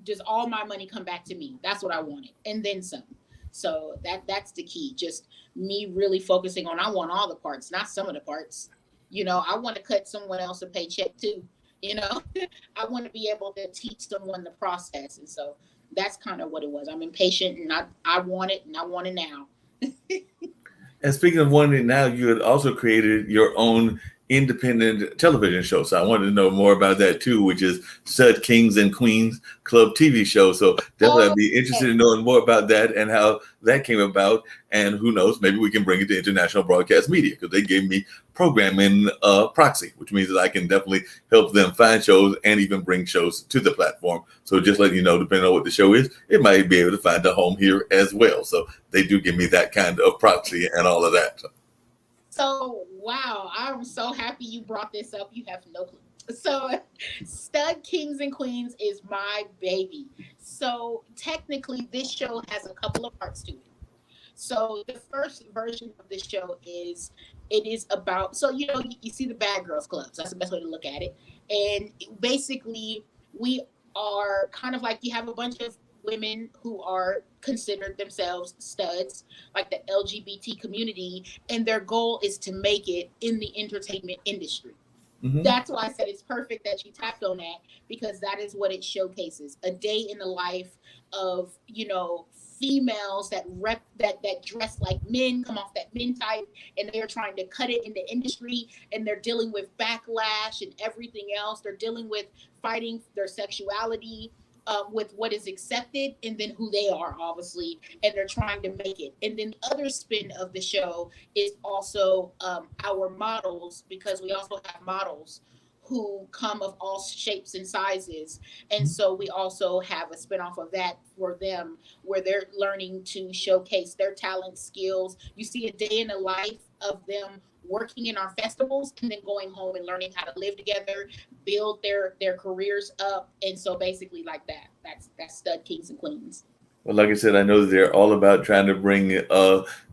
does all my money come back to me? That's what I wanted, and then some. So that's the key. Just me really focusing on, I want all the parts, not some of the parts. I want to cut someone else a paycheck too. I want to be able to teach someone the process. And so that's kind of what it was. I'm impatient, and I want it, and I want it now. And speaking of wanting it now, you had also created your own independent television show. So I wanted to know more about that too, which is Stud Kings and Queens Club TV show. So definitely I'd be interested in knowing more about that and how that came about. And who knows, maybe we can bring it to International Broadcast Media, because they gave me programming proxy, which means that I can definitely help them find shows and even bring shows to the platform. So just letting you know, depending on what the show is, it might be able to find a home here as well. So they do give me that kind of proxy and all of that. So, wow, I'm so happy you brought this up. You have no clue. So, Stud Kings and Queens is my baby. So, technically, this show has a couple of parts to it. So, the first version of the show is, it is about, so, you see the Bad Girls Clubs. That's the best way to look at it. And basically, we are kind of like, you have a bunch of women who are considered themselves studs, like the LGBT community, and their goal is to make it in the entertainment industry. That's why I said it's perfect that you tapped on that, because that is what it showcases. A day in the life of, females that dress like men, come off that men type, and they're trying to cut it in the industry, and they're dealing with backlash and everything else. They're dealing with fighting their sexuality, with what is accepted, and then who they are, obviously, and they're trying to make it. And then the other spin of the show is also our models, because we also have models who come of all shapes and sizes. And so we also have a spinoff of that for them, where they're learning to showcase their talent, skills. You see a day in the life of them working in our festivals and then going home and learning how to live together, build their careers up. And so basically like that, that's Stud Kings and Queens. Well, like I said, I know that they're all about trying to bring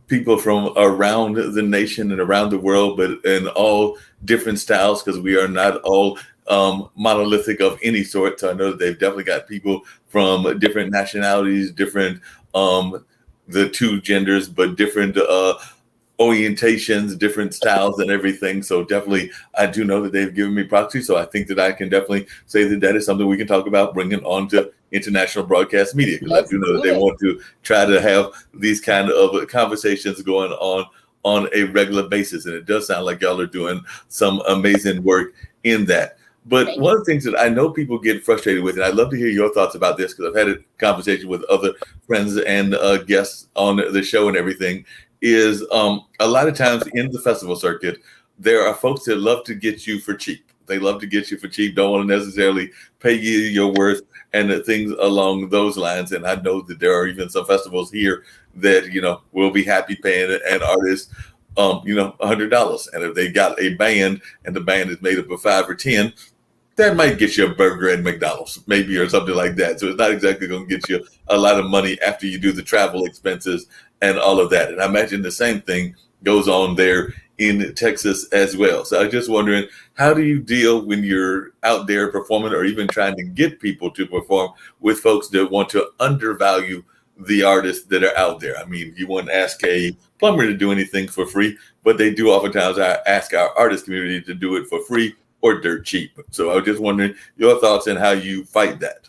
people from around the nation and around the world, but in all different styles, because we are not all monolithic of any sort. So I know that they've definitely got people from different nationalities, different the two genders, but different orientations, different styles and everything. So definitely, I do know that they've given me proxy. So I think that I can definitely say that that is something we can talk about bringing on to international broadcast media. Because I do know that they want to try to have these kind of conversations going on a regular basis. And it does sound like y'all are doing some amazing work in that. But one of the things that I know people get frustrated with, and I'd love to hear your thoughts about this, because I've had a conversation with other friends and guests on the show and everything, is a lot of times in the festival circuit, there are folks that love to get you for cheap. They love to get you for cheap, don't want to necessarily pay you your worth and things along those lines. And I know that there are even some festivals here that, will be happy paying an artist, $100. And if they got a band and the band is made up of 5 or 10, that might get you a burger at McDonald's, maybe, or something like that. So it's not exactly going to get you a lot of money after you do the travel expenses and all of that. And I imagine the same thing goes on there in Texas as well. So I'm just wondering, how do you deal when you're out there performing or even trying to get people to perform with folks that want to undervalue the artists that are out there? I mean, you wouldn't ask a plumber to do anything for free, but they do oftentimes ask our artist community to do it for free or dirt cheap. So I was just wondering your thoughts on how you fight that.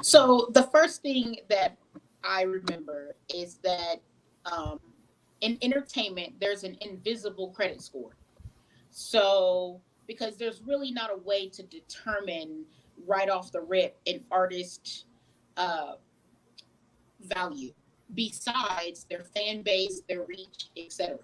So the first thing that I remember is that in entertainment, there's an invisible credit score. So because there's really not a way to determine right off the rip an artist value besides their fan base, their reach, etc.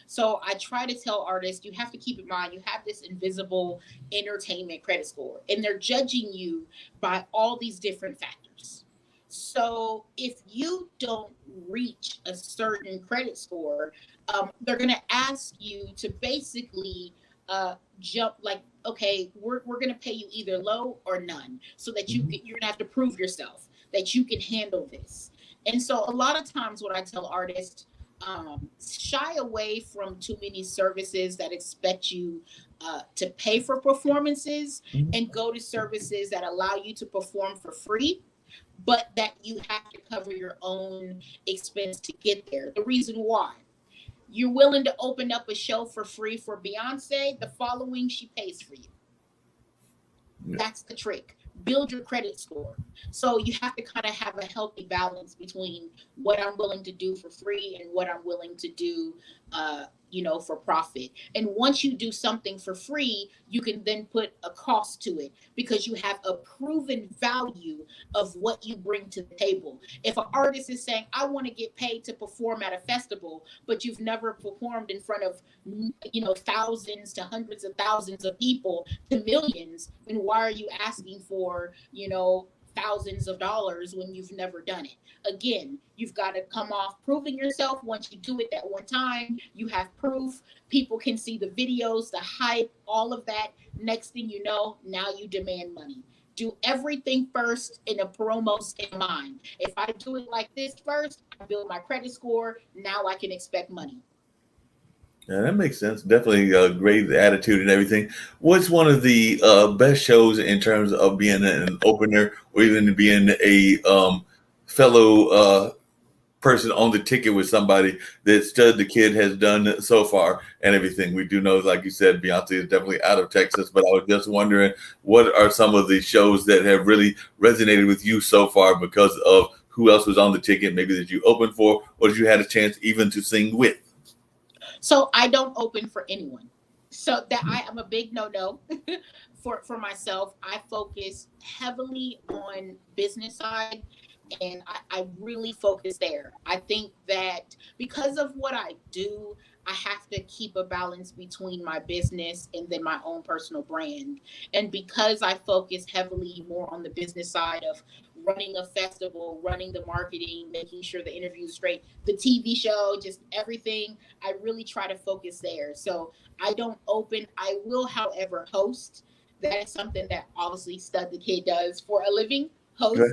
So I try to tell artists, you have to keep in mind, you have this invisible entertainment credit score, and they're judging you by all these different factors. So if you don't reach a certain credit score, they're going to ask you to basically jump like, okay, we're going to pay you either low or none, so that you're going to have to prove yourself that you can handle this. And so a lot of times what I tell artists, shy away from too many services that expect you to pay for performances, and go to services that allow you to perform for free, but that you have to cover your own expense to get there. The reason why: you're willing to open up a show for free for Beyonce, the following she pays for you. That's the trick. Build your credit score. So you have to kind of have a healthy balance between what I'm willing to do for free and what I'm willing to do for profit. And once you do something for free, you can then put a cost to it, because you have a proven value of what you bring to the table. If an artist is saying, I want to get paid to perform at a festival, but you've never performed in front of, thousands to hundreds of thousands of people to millions, then why are you asking for, thousands of dollars when you've never done it? Again, you've got to come off proving yourself. Once you do it that one time, you have proof. People can see the videos, the hype, all of that. Next thing you know, now you demand money. Do everything first in a promo in mind. If I do it like this first, I build my credit score. Now I can expect money. Yeah, that makes sense. Definitely a great attitude and everything. What's one of the best shows in terms of being an opener, or even being a fellow person on the ticket with somebody that Stud the Kid has done so far and everything? We do know, like you said, Beyonce is definitely out of Texas, but I was just wondering, what are some of the shows that have really resonated with you so far because of who else was on the ticket, maybe that you opened for, or that you had a chance even to sing with? So I don't open for anyone. So that I am a big no-no for myself. I focus heavily on business side, and I really focus there. I think that because of what I do, I have to keep a balance between my business and then my own personal brand. And because I focus heavily more on the business side of running a festival, running the marketing, making sure the interview is straight, the TV show, just everything. I really try to focus there. So I don't open. I will, however, host. That is something that obviously Stud the Kid does for a living, host. Okay.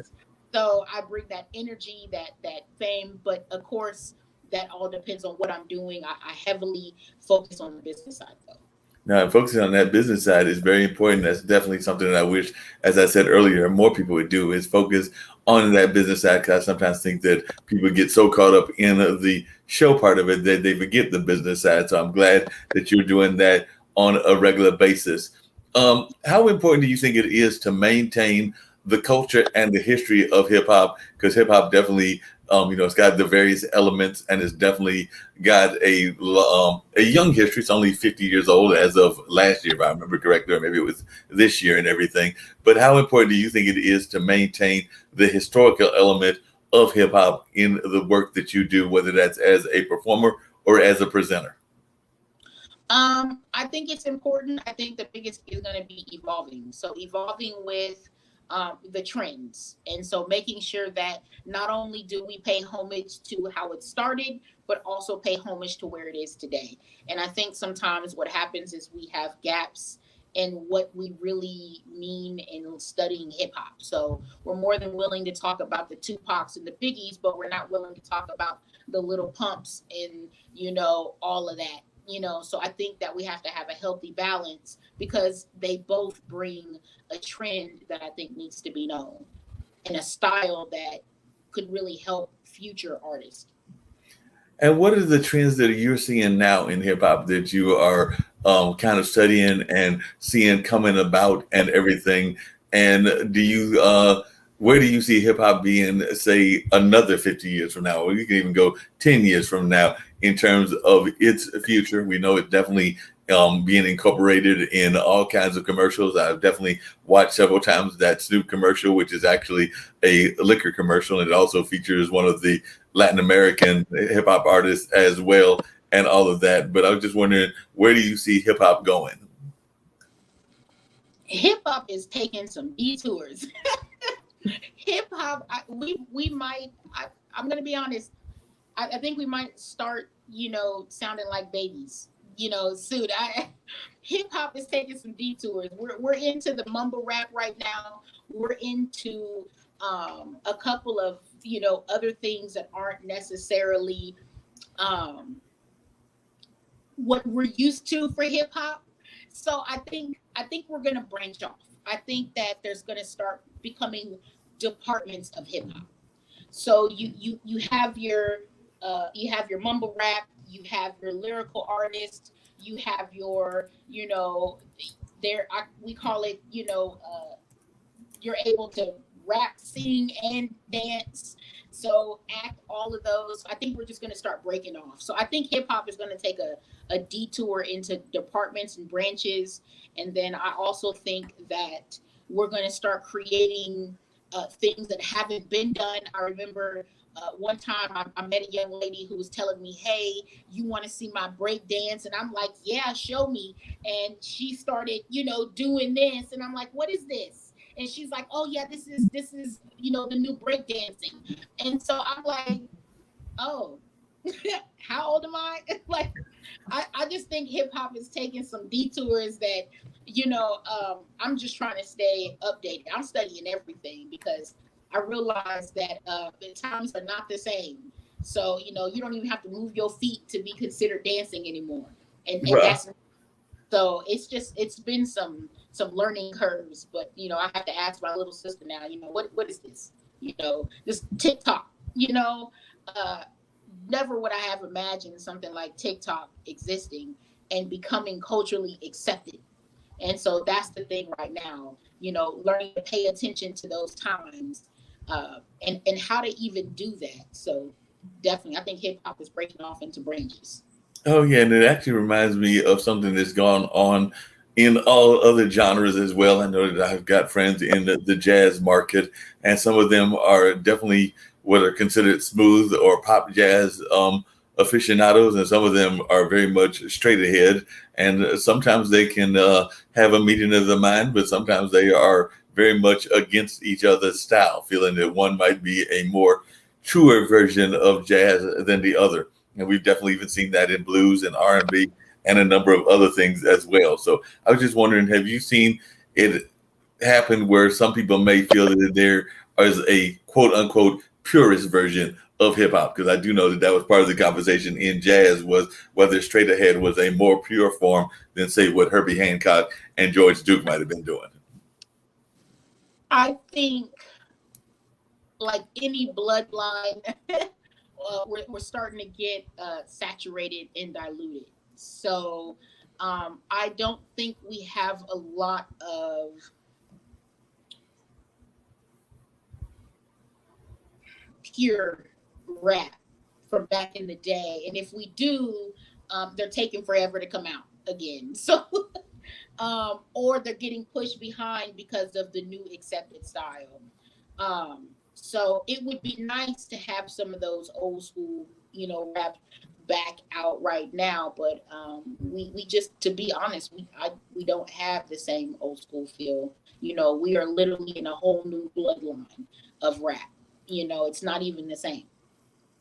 So I bring that energy, that fame, but of course, that all depends on what I'm doing. I heavily focus on the business side, though. Now, focusing on that business side is very important. That's definitely something that I wish, as I said earlier, more people would do, is focus on that business side, because I sometimes think that people get so caught up in the show part of it that they forget the business side. So I'm glad that you're doing that on a regular basis. How important do you think it is to maintain the culture and the history of hip hop? Because hip hop definitely, it's got the various elements, and it's definitely got a young history. It's only 50 years old as of last year, if I remember correctly, or maybe it was this year and everything. But how important do you think it is to maintain the historical element of hip hop in the work that you do, whether that's as a performer or as a presenter? I think it's important. I think the biggest is going to be evolving. So evolving with the trends. And so making sure that not only do we pay homage to how it started, but also pay homage to where it is today. And I think sometimes what happens is we have gaps in what we really mean in studying hip hop. So we're more than willing to talk about the Tupacs and the Biggies, but we're not willing to talk about the Little Pumps and, all of that. So I think that we have to have a healthy balance, because they both bring a trend that I think needs to be known, and a style that could really help future artists. And what are the trends that you're seeing now in hip hop that you are kind of studying and seeing coming about and everything? And do you, where do you see hip hop being, say, another 50 years from now? Or you can even go 10 years from now in terms of its future. We know it definitely being incorporated in all kinds of commercials. I've definitely watched several times that Snoop commercial, which is actually a liquor commercial. And it also features one of the Latin American hip hop artists as well, and all of that. But I was just wondering, where do you see hip hop going? Hip hop is taking some detours. Hip hop, we might, I'm going to be honest, I think we might start, sounding like babies, soon. Hip hop is taking some detours. We're into the mumble rap right now. We're into a couple of, other things that aren't necessarily what we're used to for hip hop. So I think we're going to branch off. I think that there's going to start becoming departments of hip hop. So you have your mumble rap, you have your lyrical artist, you have your, we call it, you're able to rap, sing, and dance. So act, all of those. I think we're just going to start breaking off. So I think hip hop is going to take a detour into departments and branches. And then I also think that we're going to start creating things that haven't been done. I remember one time I met a young lady who was telling me, hey, you want to see my break dance? And I'm like, yeah, show me. And she started, doing this. And I'm like, what is this? And she's like, oh yeah, this is, the new break dancing. And so I'm like, oh, how old am I? Like, I just think hip hop is taking some detours that, I'm just trying to stay updated. I'm studying everything because I realize that the times are not the same. So, you don't even have to move your feet to be considered dancing anymore. And that's, so it's been some learning curves, but, I have to ask my little sister now, what is this? This TikTok, never would I have imagined something like TikTok existing and becoming culturally accepted. And so that's the thing right now, learning to pay attention to those times and how to even do that. So definitely, I think hip hop is breaking off into branches. Oh, yeah. And it actually reminds me of something that's gone on in all other genres as well. I know that I've got friends in the jazz market, and some of them are definitely what are considered smooth or pop jazz aficionados, and some of them are very much straight ahead. And sometimes they can have a meeting of the mind, but sometimes they are very much against each other's style, feeling that one might be a more truer version of jazz than the other. And we've definitely even seen that in blues and R&B and a number of other things as well. So I was just wondering, have you seen it happen where some people may feel that there is a quote unquote purist version of hip hop? Because I do know that that was part of the conversation in jazz, was whether Straight Ahead was a more pure form than, say, what Herbie Hancock and George Duke might have been doing. I think, like any bloodline, we're starting to get saturated and diluted. So I don't think we have a lot of pure rap from back in the day. And if we do, they're taking forever to come out again. So, or they're getting pushed behind because of the new accepted style. So it would be nice to have some of those old school, rap back out right now. But we just, to be honest, we don't have the same old school feel. We are literally in a whole new bloodline of rap. It's not even the same.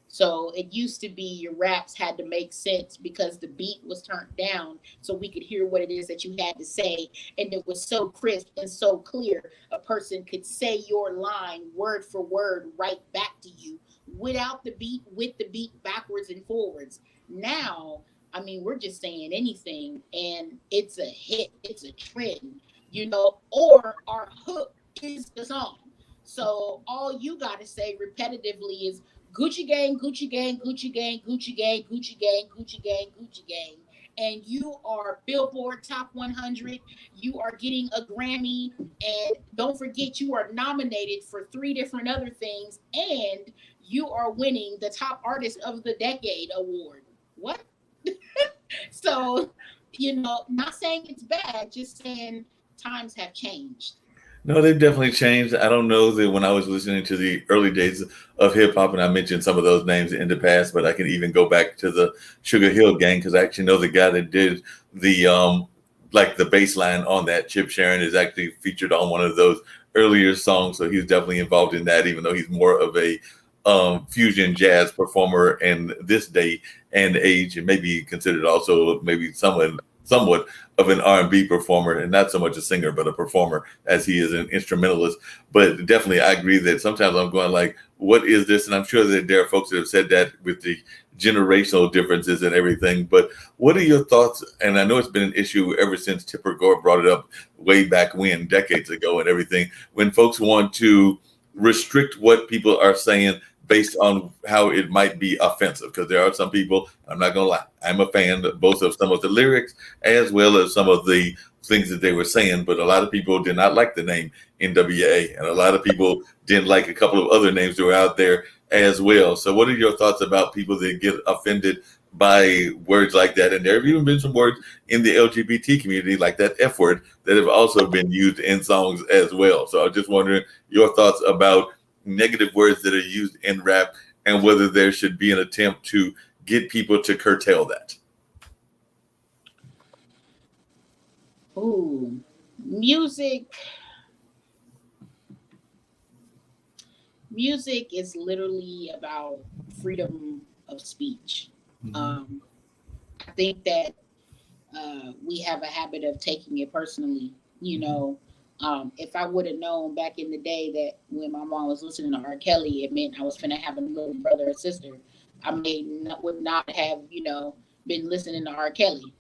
So it used to be your raps had to make sense because the beat was turned down so we could hear what it is that you had to say. And it was so crisp and so clear. A person could say your line word for word right back to you without the beat, with the beat backwards and forwards. Now, we're just saying anything and it's a hit, it's a trend, or our hook is the song. So all you got to say repetitively is Gucci gang, Gucci gang, Gucci gang, Gucci gang, Gucci gang, Gucci gang, Gucci gang. And you are Billboard Top 100. You are getting a Grammy. And don't forget, you are nominated for 3 different other things. And you are winning the Top Artist of the Decade award. What? So, not saying it's bad, just saying times have changed. No, they've definitely changed. I don't know that when I was listening to the early days of hip hop, and I mentioned some of those names in the past, but I can even go back to the Sugar Hill Gang, because I actually know the guy that did the the bass line on that. Chip Sharon is actually featured on one of those earlier songs, so he's definitely involved in that, even though he's more of a fusion jazz performer in this day and age, and maybe considered also maybe somewhat of an R&B performer, and not so much a singer, but a performer, as he is an instrumentalist. But definitely, I agree that sometimes I'm going like, what is this? And I'm sure that there are folks that have said that with the generational differences and everything. But what are your thoughts? And I know it's been an issue ever since Tipper Gore brought it up way back when, decades ago and everything, when folks want to restrict what people are saying based on how it might be offensive. Because there are some people, I'm not going to lie, I'm a fan of both of some of the lyrics as well as some of the things that they were saying, but a lot of people did not like the name NWA, and a lot of people didn't like a couple of other names that were out there as well. So what are your thoughts about people that get offended by words like that? And there have even been some words in the LGBT community, like that F word, that have also been used in songs as well. So I'm just wondering your thoughts about negative words that are used in rap, and whether there should be an attempt to get people to curtail that. Ooh, music is literally about freedom of speech. I think that we have a habit of taking it personally. If I would have known back in the day that when my mom was listening to R. Kelly, it meant I was finna have a little brother or sister, I would not have, been listening to R. Kelly,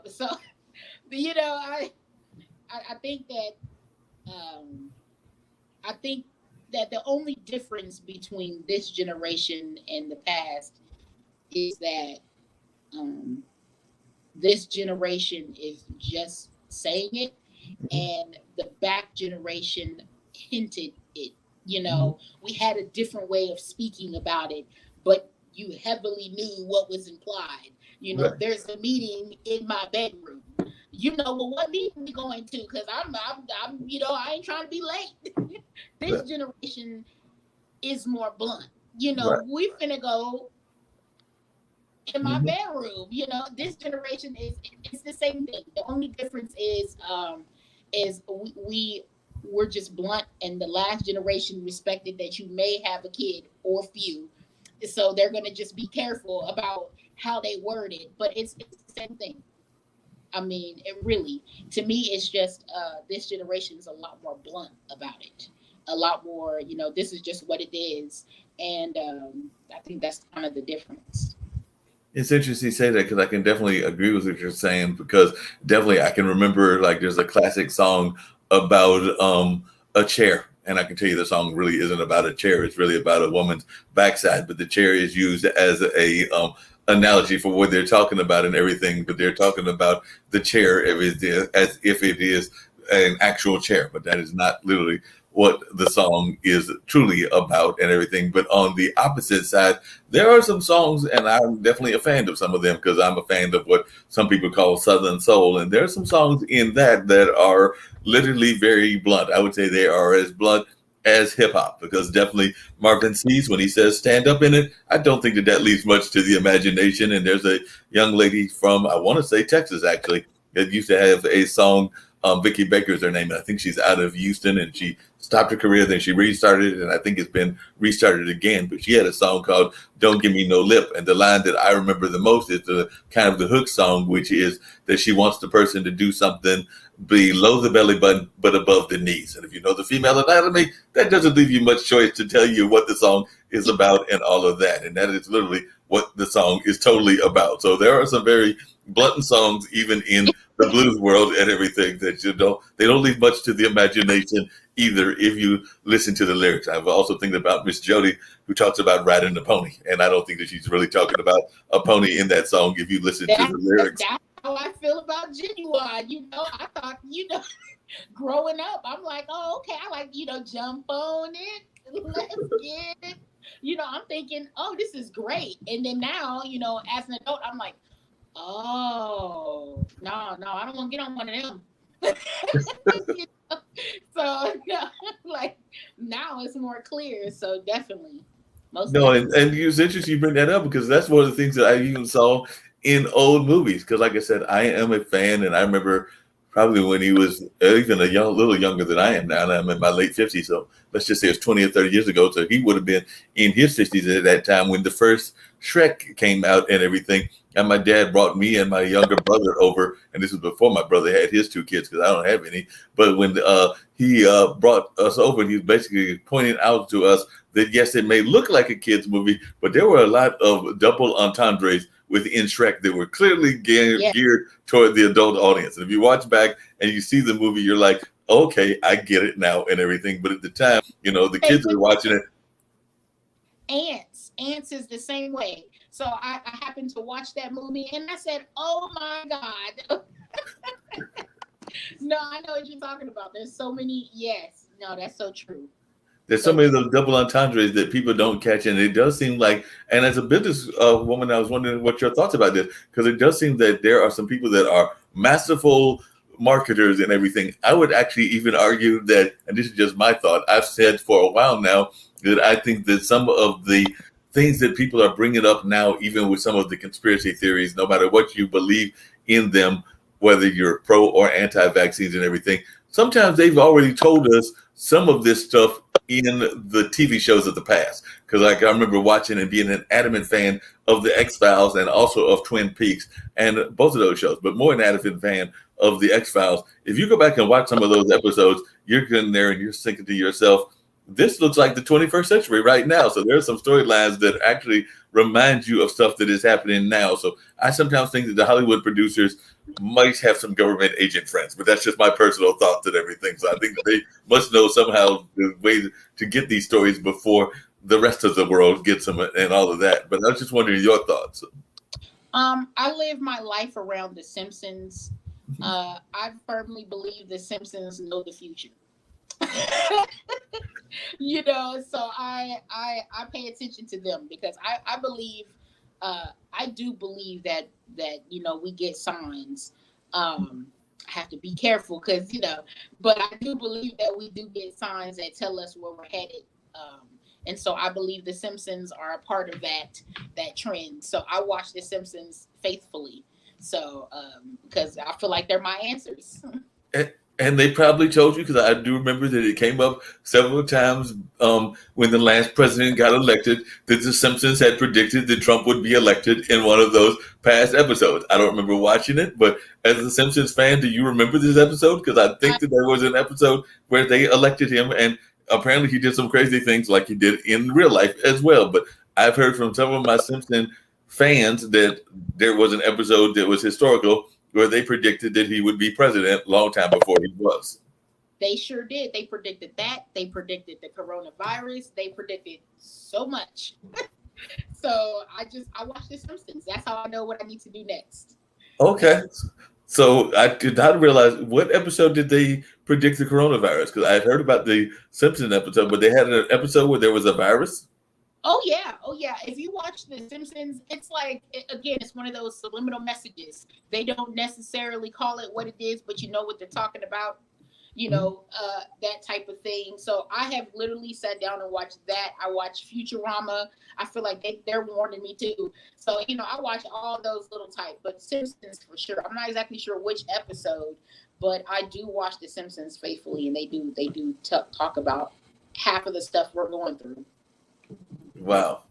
so, I think that, the only difference between this generation and the past is that, this generation is just saying it, and the back generation hinted it. We had a different way of speaking about it, but you heavily knew what was implied. Right. There's a meeting in my bedroom. Well, what meeting we going to? Because I'm I ain't trying to be late. This right. generation is more blunt. Right. We finna go in my bedroom. This generation it's the same thing. The only difference is is we're just blunt, and the last generation respected that you may have a kid or few, so they're going to just be careful about how they word it. But it's the same thing. I mean, it really, to me, it's just this generation is a lot more blunt about it, a lot more, this is just what it is. And I think that's kind of the difference. It's interesting you say that, because I can definitely agree with what you're saying, because definitely I can remember, like, there's a classic song about a chair. And I can tell you the song really isn't about a chair. It's really about a woman's backside, but the chair is used as a analogy for what they're talking about and everything. But they're talking about the chair as if it is an actual chair, but that is not literally what the song is truly about and everything. But on the opposite side, there are some songs, and I'm definitely a fan of some of them, because I'm a fan of what some people call Southern soul. And there are some songs in that are literally very blunt. I would say they are as blunt as hip hop, because definitely Marvin Sees, when he says stand up in it, I don't think that leaves much to the imagination. And there's a young lady from, I want to say Texas actually, that used to have a song. Vicky Baker is her name, and I think she's out of Houston, and she stopped her career, then she restarted, and I think it's been restarted again. But she had a song called "Don't Give Me No Lip," and the line that I remember the most is the kind of the hook song, which is that she wants the person to do something below the belly button but above the knees. And if you know the female anatomy, that doesn't leave you much choice to tell you what the song is about and all of that. And that is literally what the song is totally about. So there are some very blunt songs even in the blues world and everything that they don't leave much to the imagination either if you listen to the lyrics. I've also think about Miss Jody, who talks about riding a pony, and I don't think that she's really talking about a pony in that song if you listen to the lyrics. That's how I feel about Genuine. I thought, growing up, I'm like, oh, okay, I like, jump on it, let's get it. I'm thinking, oh, this is great. And then now, as an adult, I'm like, oh, no, I don't want to get on one of them. So, like, now it's more clear. So definitely. And it's interesting you bring that up, because that's one of the things that I even saw in old movies. Because like I said, I am a fan, and I remember probably when he was even little younger than I am now, and I'm in my late 50s. So let's just say it's 20 or 30 years ago. So he would have been in his 50s at that time when the first Shrek came out and everything. And my dad brought me and my younger brother over, and this was before my brother had his two kids, because I don't have any. But when he brought us over, he was basically pointing out to us that, yes, it may look like a kid's movie, but there were a lot of double entendres within Shrek that were clearly geared toward the adult audience. And if you watch back and you see the movie, you're like, okay, I get it now and everything. But at the time, the kids were watching it. Ants is the same way. So I happened to watch that movie, and I said, oh my God. No, I know what you're talking about. There's so many. Yes. No, that's so true. There's so many of those double entendres that people don't catch. And it does seem like, and as a business woman, I was wondering what your thoughts about this, because it does seem that there are some people that are masterful marketers and everything. I would actually even argue that, and this is just my thought, I've said for a while now that I think that some of the things that people are bringing up now, even with some of the conspiracy theories, no matter what you believe in them, whether you're pro or anti-vaccines and everything, sometimes they've already told us some of this stuff in the TV shows of the past. Because I remember watching and being an adamant fan of the X-Files and also of Twin Peaks and both of those shows, but more an adamant fan of the X-Files. If you go back and watch some of those episodes, you're getting there and you're thinking to yourself, this looks like the 21st century right now. So there are some storylines that actually remind you of stuff that is happening now. So I sometimes think that the Hollywood producers might have some government agent friends, but that's just my personal thoughts and everything. So I think that they must know somehow the way to get these stories before the rest of the world gets them and all of that. But I was just wondering your thoughts. I live my life around The Simpsons. I firmly believe The Simpsons know the future. So I pay attention to them because I believe I do believe that we get signs. I have to be careful because but I do believe that we do get signs that tell us where we're headed. And so I believe The Simpsons are a part of that trend. So I watch The Simpsons faithfully. So because I feel like they're my answers. And they probably told you, because I do remember that it came up several times when the last president got elected, that the Simpsons had predicted that Trump would be elected in one of those past episodes. I don't remember watching it, but as a Simpsons fan, do you remember this episode? Because I think that there was an episode where they elected him, and apparently he did some crazy things like he did in real life as well. But I've heard from some of my Simpson fans that there was an episode that was historical where they predicted that he would be president a long time before he was. They sure did. They predicted that. They predicted the coronavirus. They predicted so much. So I watch The Simpsons. That's how I know what I need to do next. Okay. So I did not realize, what episode did they predict the coronavirus? Because I had heard about the Simpsons episode, but they had an episode where there was a virus. Oh yeah. If you watch The Simpsons, it's like, again, it's one of those subliminal messages. They don't necessarily call it what it is, but you know what they're talking about. That type of thing. So I have literally sat down and watched that. I watch Futurama. I feel like they're warning me too. So, I watch all those little type, but Simpsons for sure. I'm not exactly sure which episode, but I do watch The Simpsons faithfully, and they do talk about half of the stuff we're going through. Wow.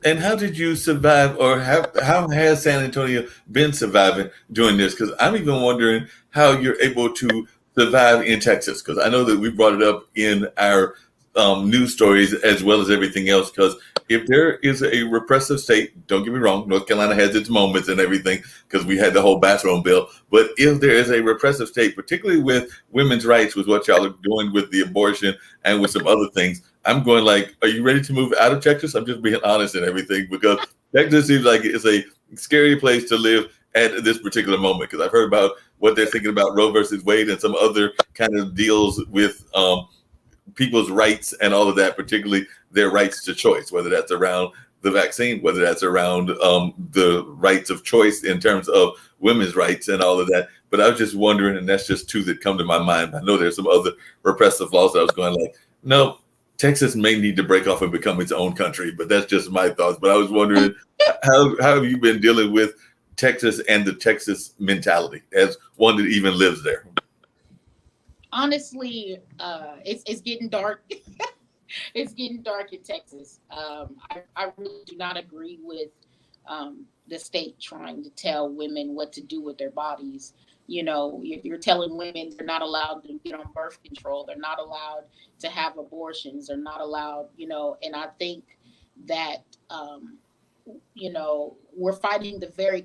And how did you survive, or how has San Antonio been surviving during this? Because I'm even wondering how you're able to survive in Texas, because I know that we brought it up in our news stories as well as everything else. Because if there is a repressive state, don't get me wrong, North Carolina has its moments and everything, because we had the whole bathroom bill. But if there is a repressive state, particularly with women's rights, with what y'all are doing with the abortion and with some other things, I'm going like, are you ready to move out of Texas? I'm just being honest and everything, because Texas seems like it's a scary place to live at this particular moment. Because I've heard about what they're thinking about Roe versus Wade and some other kind of deals with people's rights and all of that, particularly their rights to choice, whether that's around the vaccine, whether that's around the rights of choice in terms of women's rights and all of that. But I was just wondering, and that's just two that come to my mind. I know there's some other repressive laws that I was going like, no, Texas may need to break off and become its own country, but that's just my thoughts. But I was wondering, how have you been dealing with Texas and the Texas mentality as one that even lives there? Honestly, it's getting dark. It's getting dark in Texas. I really do not agree with the state trying to tell women what to do with their bodies. You're telling women they're not allowed to get on birth control. They're not allowed to have abortions. They're not allowed, and I think that, we're fighting the very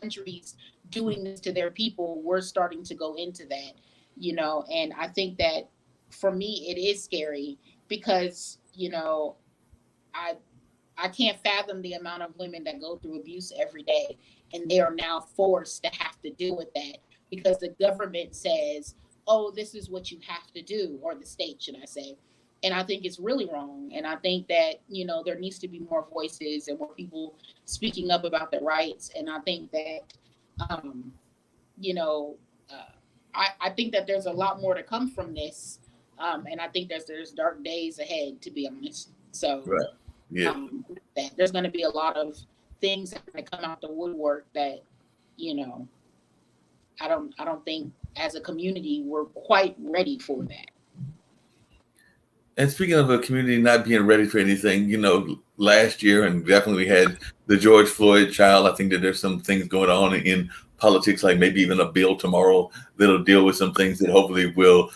countries doing this to their people. We're starting to go into that, and I think that for me, it is scary because, I can't fathom the amount of women that go through abuse every day, and they are now forced to have to deal with that because the government says, oh, this is what you have to do, or the state, should I say. And I think it's really wrong. And I think that, there needs to be more voices and more people speaking up about their rights. And I think that, I think that there's a lot more to come from this. And I think there's dark days ahead, to be honest. So right. Yeah. That there's going to be a lot of things that come out the woodwork that, I don't think as a community we're quite ready for that. And speaking of a community not being ready for anything, last year, and definitely we had the George Floyd trial. I think that there's some things going on in politics, like maybe even a bill tomorrow that'll deal with some things that hopefully will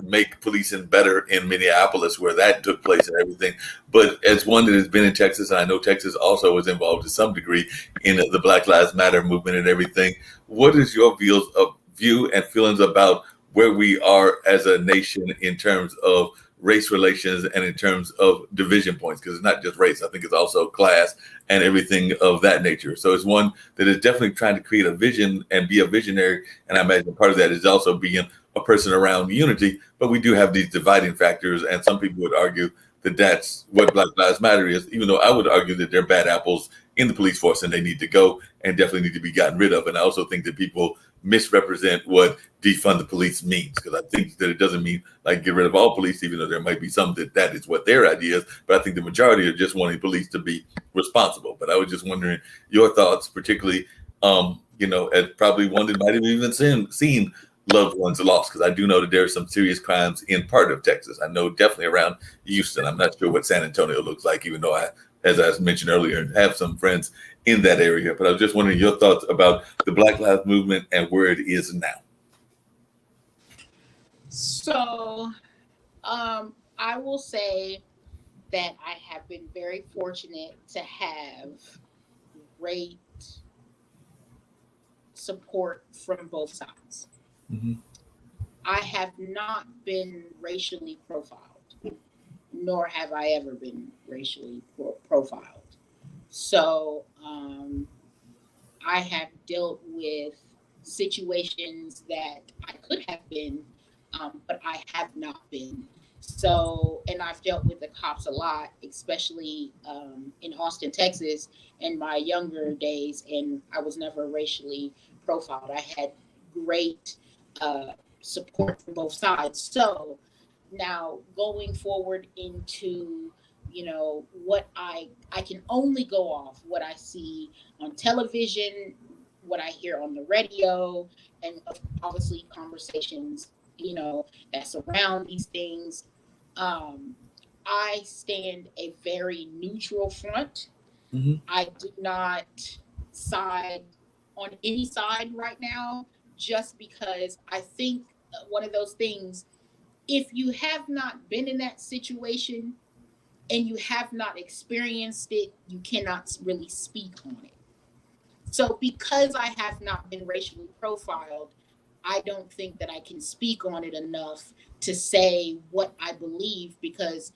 make policing better in Minneapolis, where that took place and everything. But as one that has been in Texas, and I know Texas also was involved to some degree in the Black Lives Matter movement and everything, what is your view and feelings about where we are as a nation in terms of race relations and in terms of division points? Because it's not just race. I think it's also class and everything of that nature. So it's one that is definitely trying to create a vision and be a visionary. And I imagine part of that is also being a person around unity. But we do have these dividing factors. And some people would argue that that's what Black Lives Matter is, even though I would argue that they're bad apples in the police force and they need to go and definitely need to be gotten rid of. And I also think that people misrepresent what defund the police means, because I think that it doesn't mean like get rid of all police, even though there might be some that is what their idea is. But I think the majority are just wanting police to be responsible. But I was just wondering your thoughts, particularly as probably one that might have even seen loved ones lost, because I do know that there are some serious crimes in part of Texas. I know definitely around Houston. I'm not sure what San Antonio looks like, even though as I mentioned earlier, have some friends in that area. But I was just wondering your thoughts about the Black Lives Movement and where it is now. So, I will say that I have been very fortunate to have great support from both sides. Mm-hmm. I have not been racially profiled, nor have I ever been racially profiled. So I have dealt with situations that I could have been, but I have not been. So, and I've dealt with the cops a lot, especially in Austin, Texas, in my younger days, and I was never racially profiled. I had great support from both sides. So now going forward into, what I can only go off what I see on television, what I hear on the radio, and obviously conversations, that surround these things. I stand a very neutral front. Mm-hmm. I do not side on any side right now, just because I think one of those things, if you have not been in that situation and you have not experienced it, you cannot really speak on it. So because I have not been racially profiled, I don't think that I can speak on it enough to say what I believe, because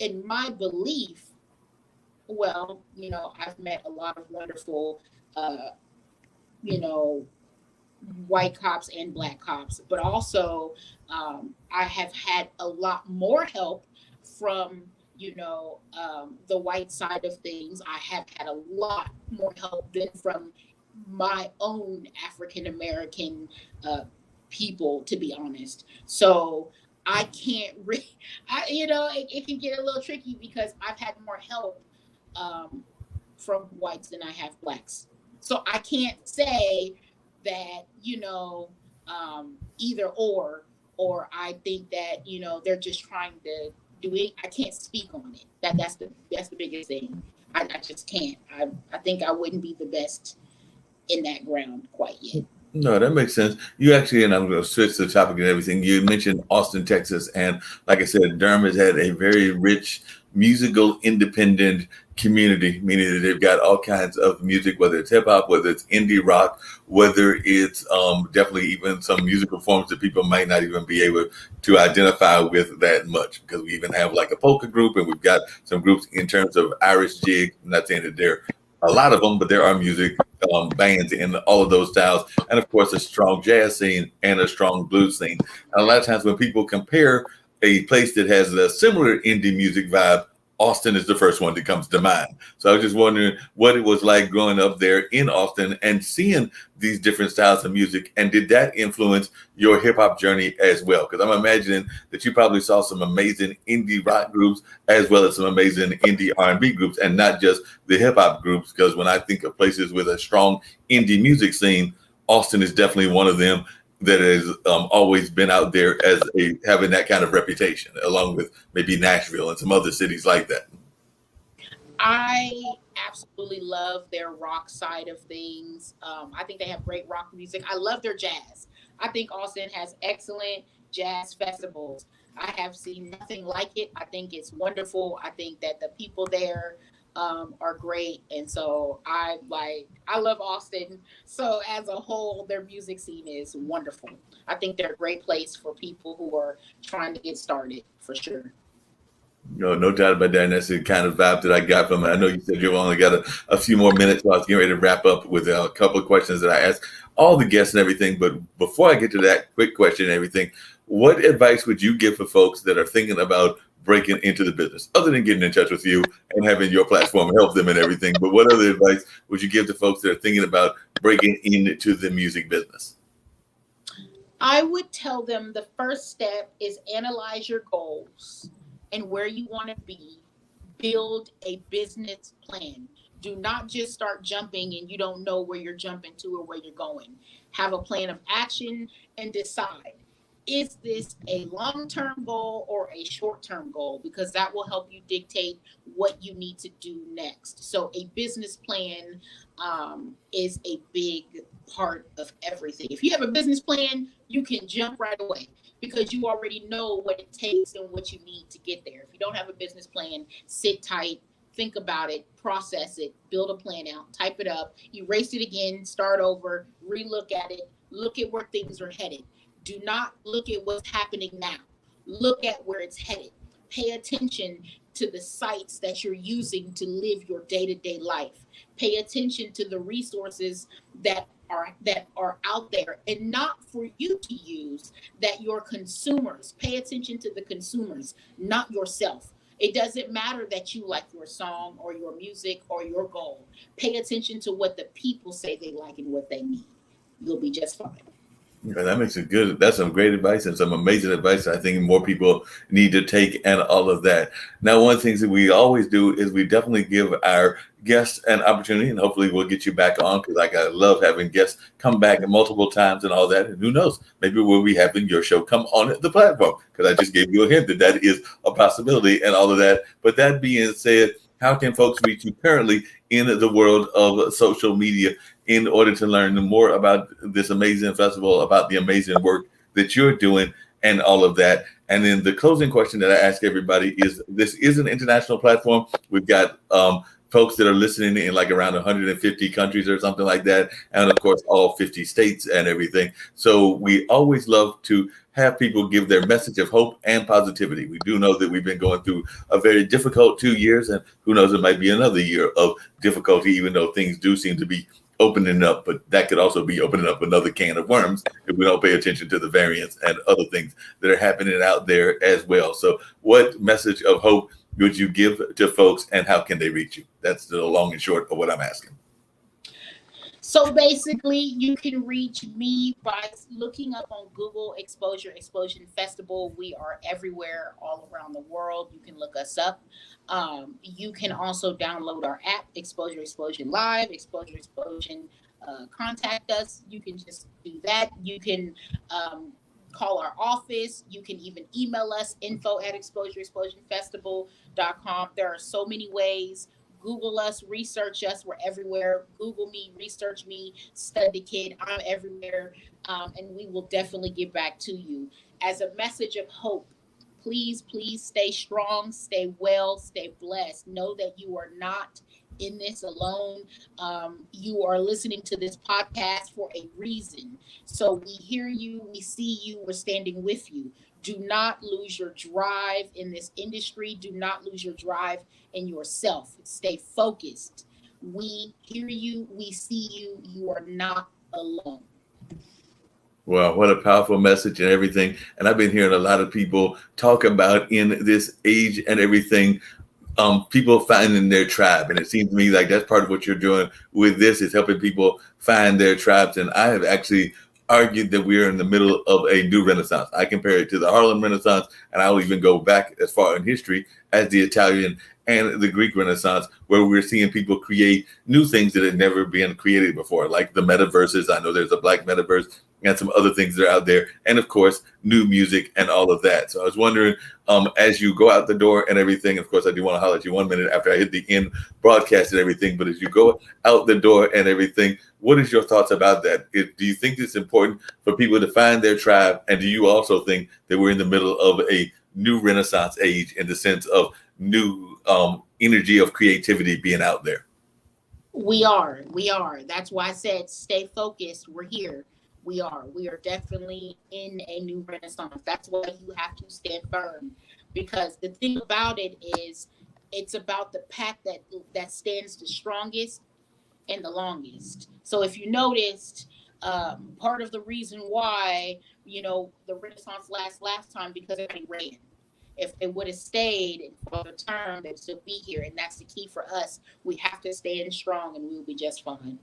in my belief, well, I've met a lot of wonderful, white cops and black cops, but also I have had a lot more help from, the white side of things. I have had a lot more help than from my own African American people, to be honest. So I can't really, it can get a little tricky because I've had more help from whites than I have blacks. So I can't say that, either or I think that, they're just trying to do it. I can't speak on it. That's the biggest thing. I just can't. I think I wouldn't be the best in that ground quite yet. No, that makes sense. You actually, and I'm going to switch the topic and everything. You mentioned Austin, Texas, and like I said, Durham has had a very rich musical independent community, meaning that they've got all kinds of music, whether it's hip hop, whether it's indie rock, whether it's definitely even some musical forms that people might not even be able to identify with that much, because we even have like a polka group, and we've got some groups in terms of Irish jig. I'm not saying that they're a lot of them, but there are music bands in all of those styles, and of course a strong jazz scene and a strong blues scene. And a lot of times when people compare a place that has a similar indie music vibe, Austin is the first one that comes to mind. So I was just wondering what it was like growing up there in Austin and seeing these different styles of music, and did that influence your hip hop journey as well? Because I'm imagining that you probably saw some amazing indie rock groups as well as some amazing indie R&B groups, and not just the hip hop groups. Because when I think of places with a strong indie music scene, Austin is definitely one of them that has always been out there as having that kind of reputation, along with maybe Nashville and some other cities like that. I absolutely love their rock side of things. I think they have great rock music. I love their jazz. I think Austin has excellent jazz festivals. I have seen nothing like it. I think it's wonderful. I think that the people there are great, and so I love Austin. So as a whole, their music scene is wonderful. I think they're a great place for people who are trying to get started, for sure. No doubt about that. And that's the kind of vibe that I got from it. I know you said you've only got a few more minutes, so I was getting ready to wrap up with a couple of questions that I asked all the guests and everything. But before I get to that quick question and everything, what advice would you give for folks that are thinking about breaking into the business, other than getting in touch with you and having your platform help them and everything? But what other advice would you give to folks that are thinking about breaking into the music business? I would tell them the first step is analyze your goals and where you want to be. Build a business plan. Do not just start jumping and you don't know where you're jumping to or where you're going. Have a plan of action and decide, is this a long-term goal or a short-term goal? Because that will help you dictate what you need to do next. So a business plan is a big part of everything. If you have a business plan, you can jump right away because you already know what it takes and what you need to get there. If you don't have a business plan, sit tight, think about it, process it, build a plan out, type it up, erase it again, start over, relook at it, look at where things are headed. Do not look at what's happening now. Look at where it's headed. Pay attention to the sites that you're using to live your day-to-day life. Pay attention to the resources that are out there and not for you to use, that your consumers. Pay attention to the consumers, not yourself. It doesn't matter that you like your song or your music or your goal. Pay attention to what the people say they like and what they need. You'll be just fine. Yeah, that makes it good. That's some great advice and some amazing advice I think more people need to take and all of that. Now, one of the things that we always do is we definitely give our guests an opportunity, and hopefully we'll get you back on because I love having guests come back multiple times and all that. And who knows, maybe we'll be having your show come on the platform because I just gave you a hint that is a possibility and all of that. But that being said, how can folks reach you currently in the world of social media in order to learn more about this amazing festival, about the amazing work that you're doing and all of that? And then the closing question that I ask everybody is, this is an international platform. We've got folks that are listening in like around 150 countries or something like that. And of course, all 50 states and everything. So we always love to have people give their message of hope and positivity. We do know that we've been going through a very difficult 2 years, and who knows, it might be another year of difficulty, even though things do seem to be opening up, but that could also be opening up another can of worms if we don't pay attention to the variants and other things that are happening out there as well. So what message of hope would you give to folks, and how can they reach you? That's the long and short of what I'm asking. So basically, you can reach me by looking up on Google Exposure Explosion Festival. We are everywhere, all around the world. You can look us up. You can also download our app, Exposure Explosion Live, Exposure Explosion. Contact us. You can just do that. You can call our office. You can even email us, info@exposureexplosionfestival.com. There are so many ways. Google us, research us. We're everywhere. Google me, research me, Study Kid. I'm everywhere. And we will definitely get back to you. As a message of hope, please, please stay strong, stay well, stay blessed. Know that you are not in this alone. You are listening to this podcast for a reason. So we hear you, we see you, we're standing with you. Do not lose your drive in this industry. Do not lose your drive in yourself. Stay focused. We hear you, we see you, you are not alone. Well, what a powerful message and everything. And I've been hearing a lot of people talk about in this age and everything, people finding their tribe. And it seems to me like that's part of what you're doing with this, is helping people find their tribes. And I have actually argued that we're in the middle of a new renaissance. I compare it to the Harlem Renaissance, and I'll even go back as far in history as the Italian and the Greek Renaissance, where we're seeing people create new things that had never been created before, like the metaverses. I know there's a Black metaverse and some other things that are out there, and of course, new music and all of that. So I was wondering, as you go out the door and everything, of course, I do want to holler at you 1 minute after I hit the end broadcast and everything, but as you go out the door and everything, what is your thoughts about that? Do you think it's important for people to find their tribe? And do you also think that we're in the middle of a new Renaissance age in the sense of new energy of creativity being out there? We are. That's why I said stay focused. We're here. We are definitely in a new renaissance. That's why you have to stand firm, because the thing about it is it's about the pack that stands the strongest and the longest. So if you noticed, part of the reason why, the Renaissance last time, because everybody ran. If they would have stayed for the term, they'd still be here. And that's the key for us. We have to stand strong and we'll be just fine.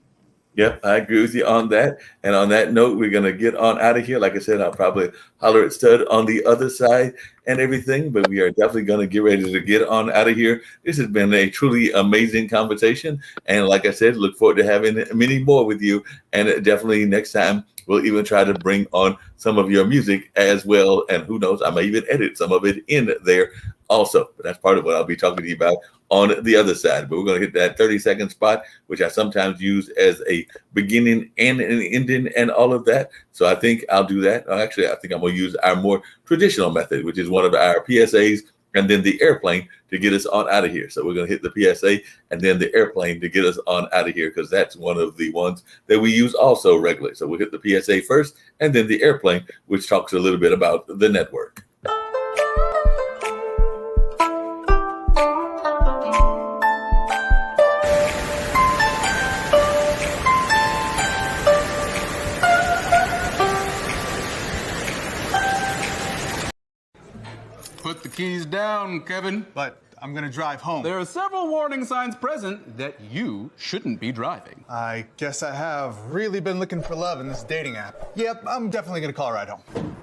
Yep, I agree with you on that. And on that note, we're gonna get on out of here. Like I said, I'll probably holler at Stud on the other side and everything, but we are definitely gonna get ready to get on out of here. This has been a truly amazing conversation. And like I said, look forward to having many more with you. And definitely next time we'll even try to bring on some of your music as well. And who knows, I may even edit some of it in there also. But that's part of what I'll be talking to you about on the other side. But we're going to hit that 30-second spot, which I sometimes use as a beginning and an ending and all of that. So I think I'll do that. Actually, I think I'm going to use our more traditional method, which is one of our PSAs and then the airplane to get us on out of here. So we're going to hit the PSA and then the airplane to get us on out of here, because that's one of the ones that we use also regularly. So we'll hit the PSA first and then the airplane, which talks a little bit about the network. Put the keys down, Kevin. But I'm gonna drive home. There are several warning signs present that you shouldn't be driving. I guess I have really been looking for love in this dating app. Yep, I'm definitely gonna call a ride home.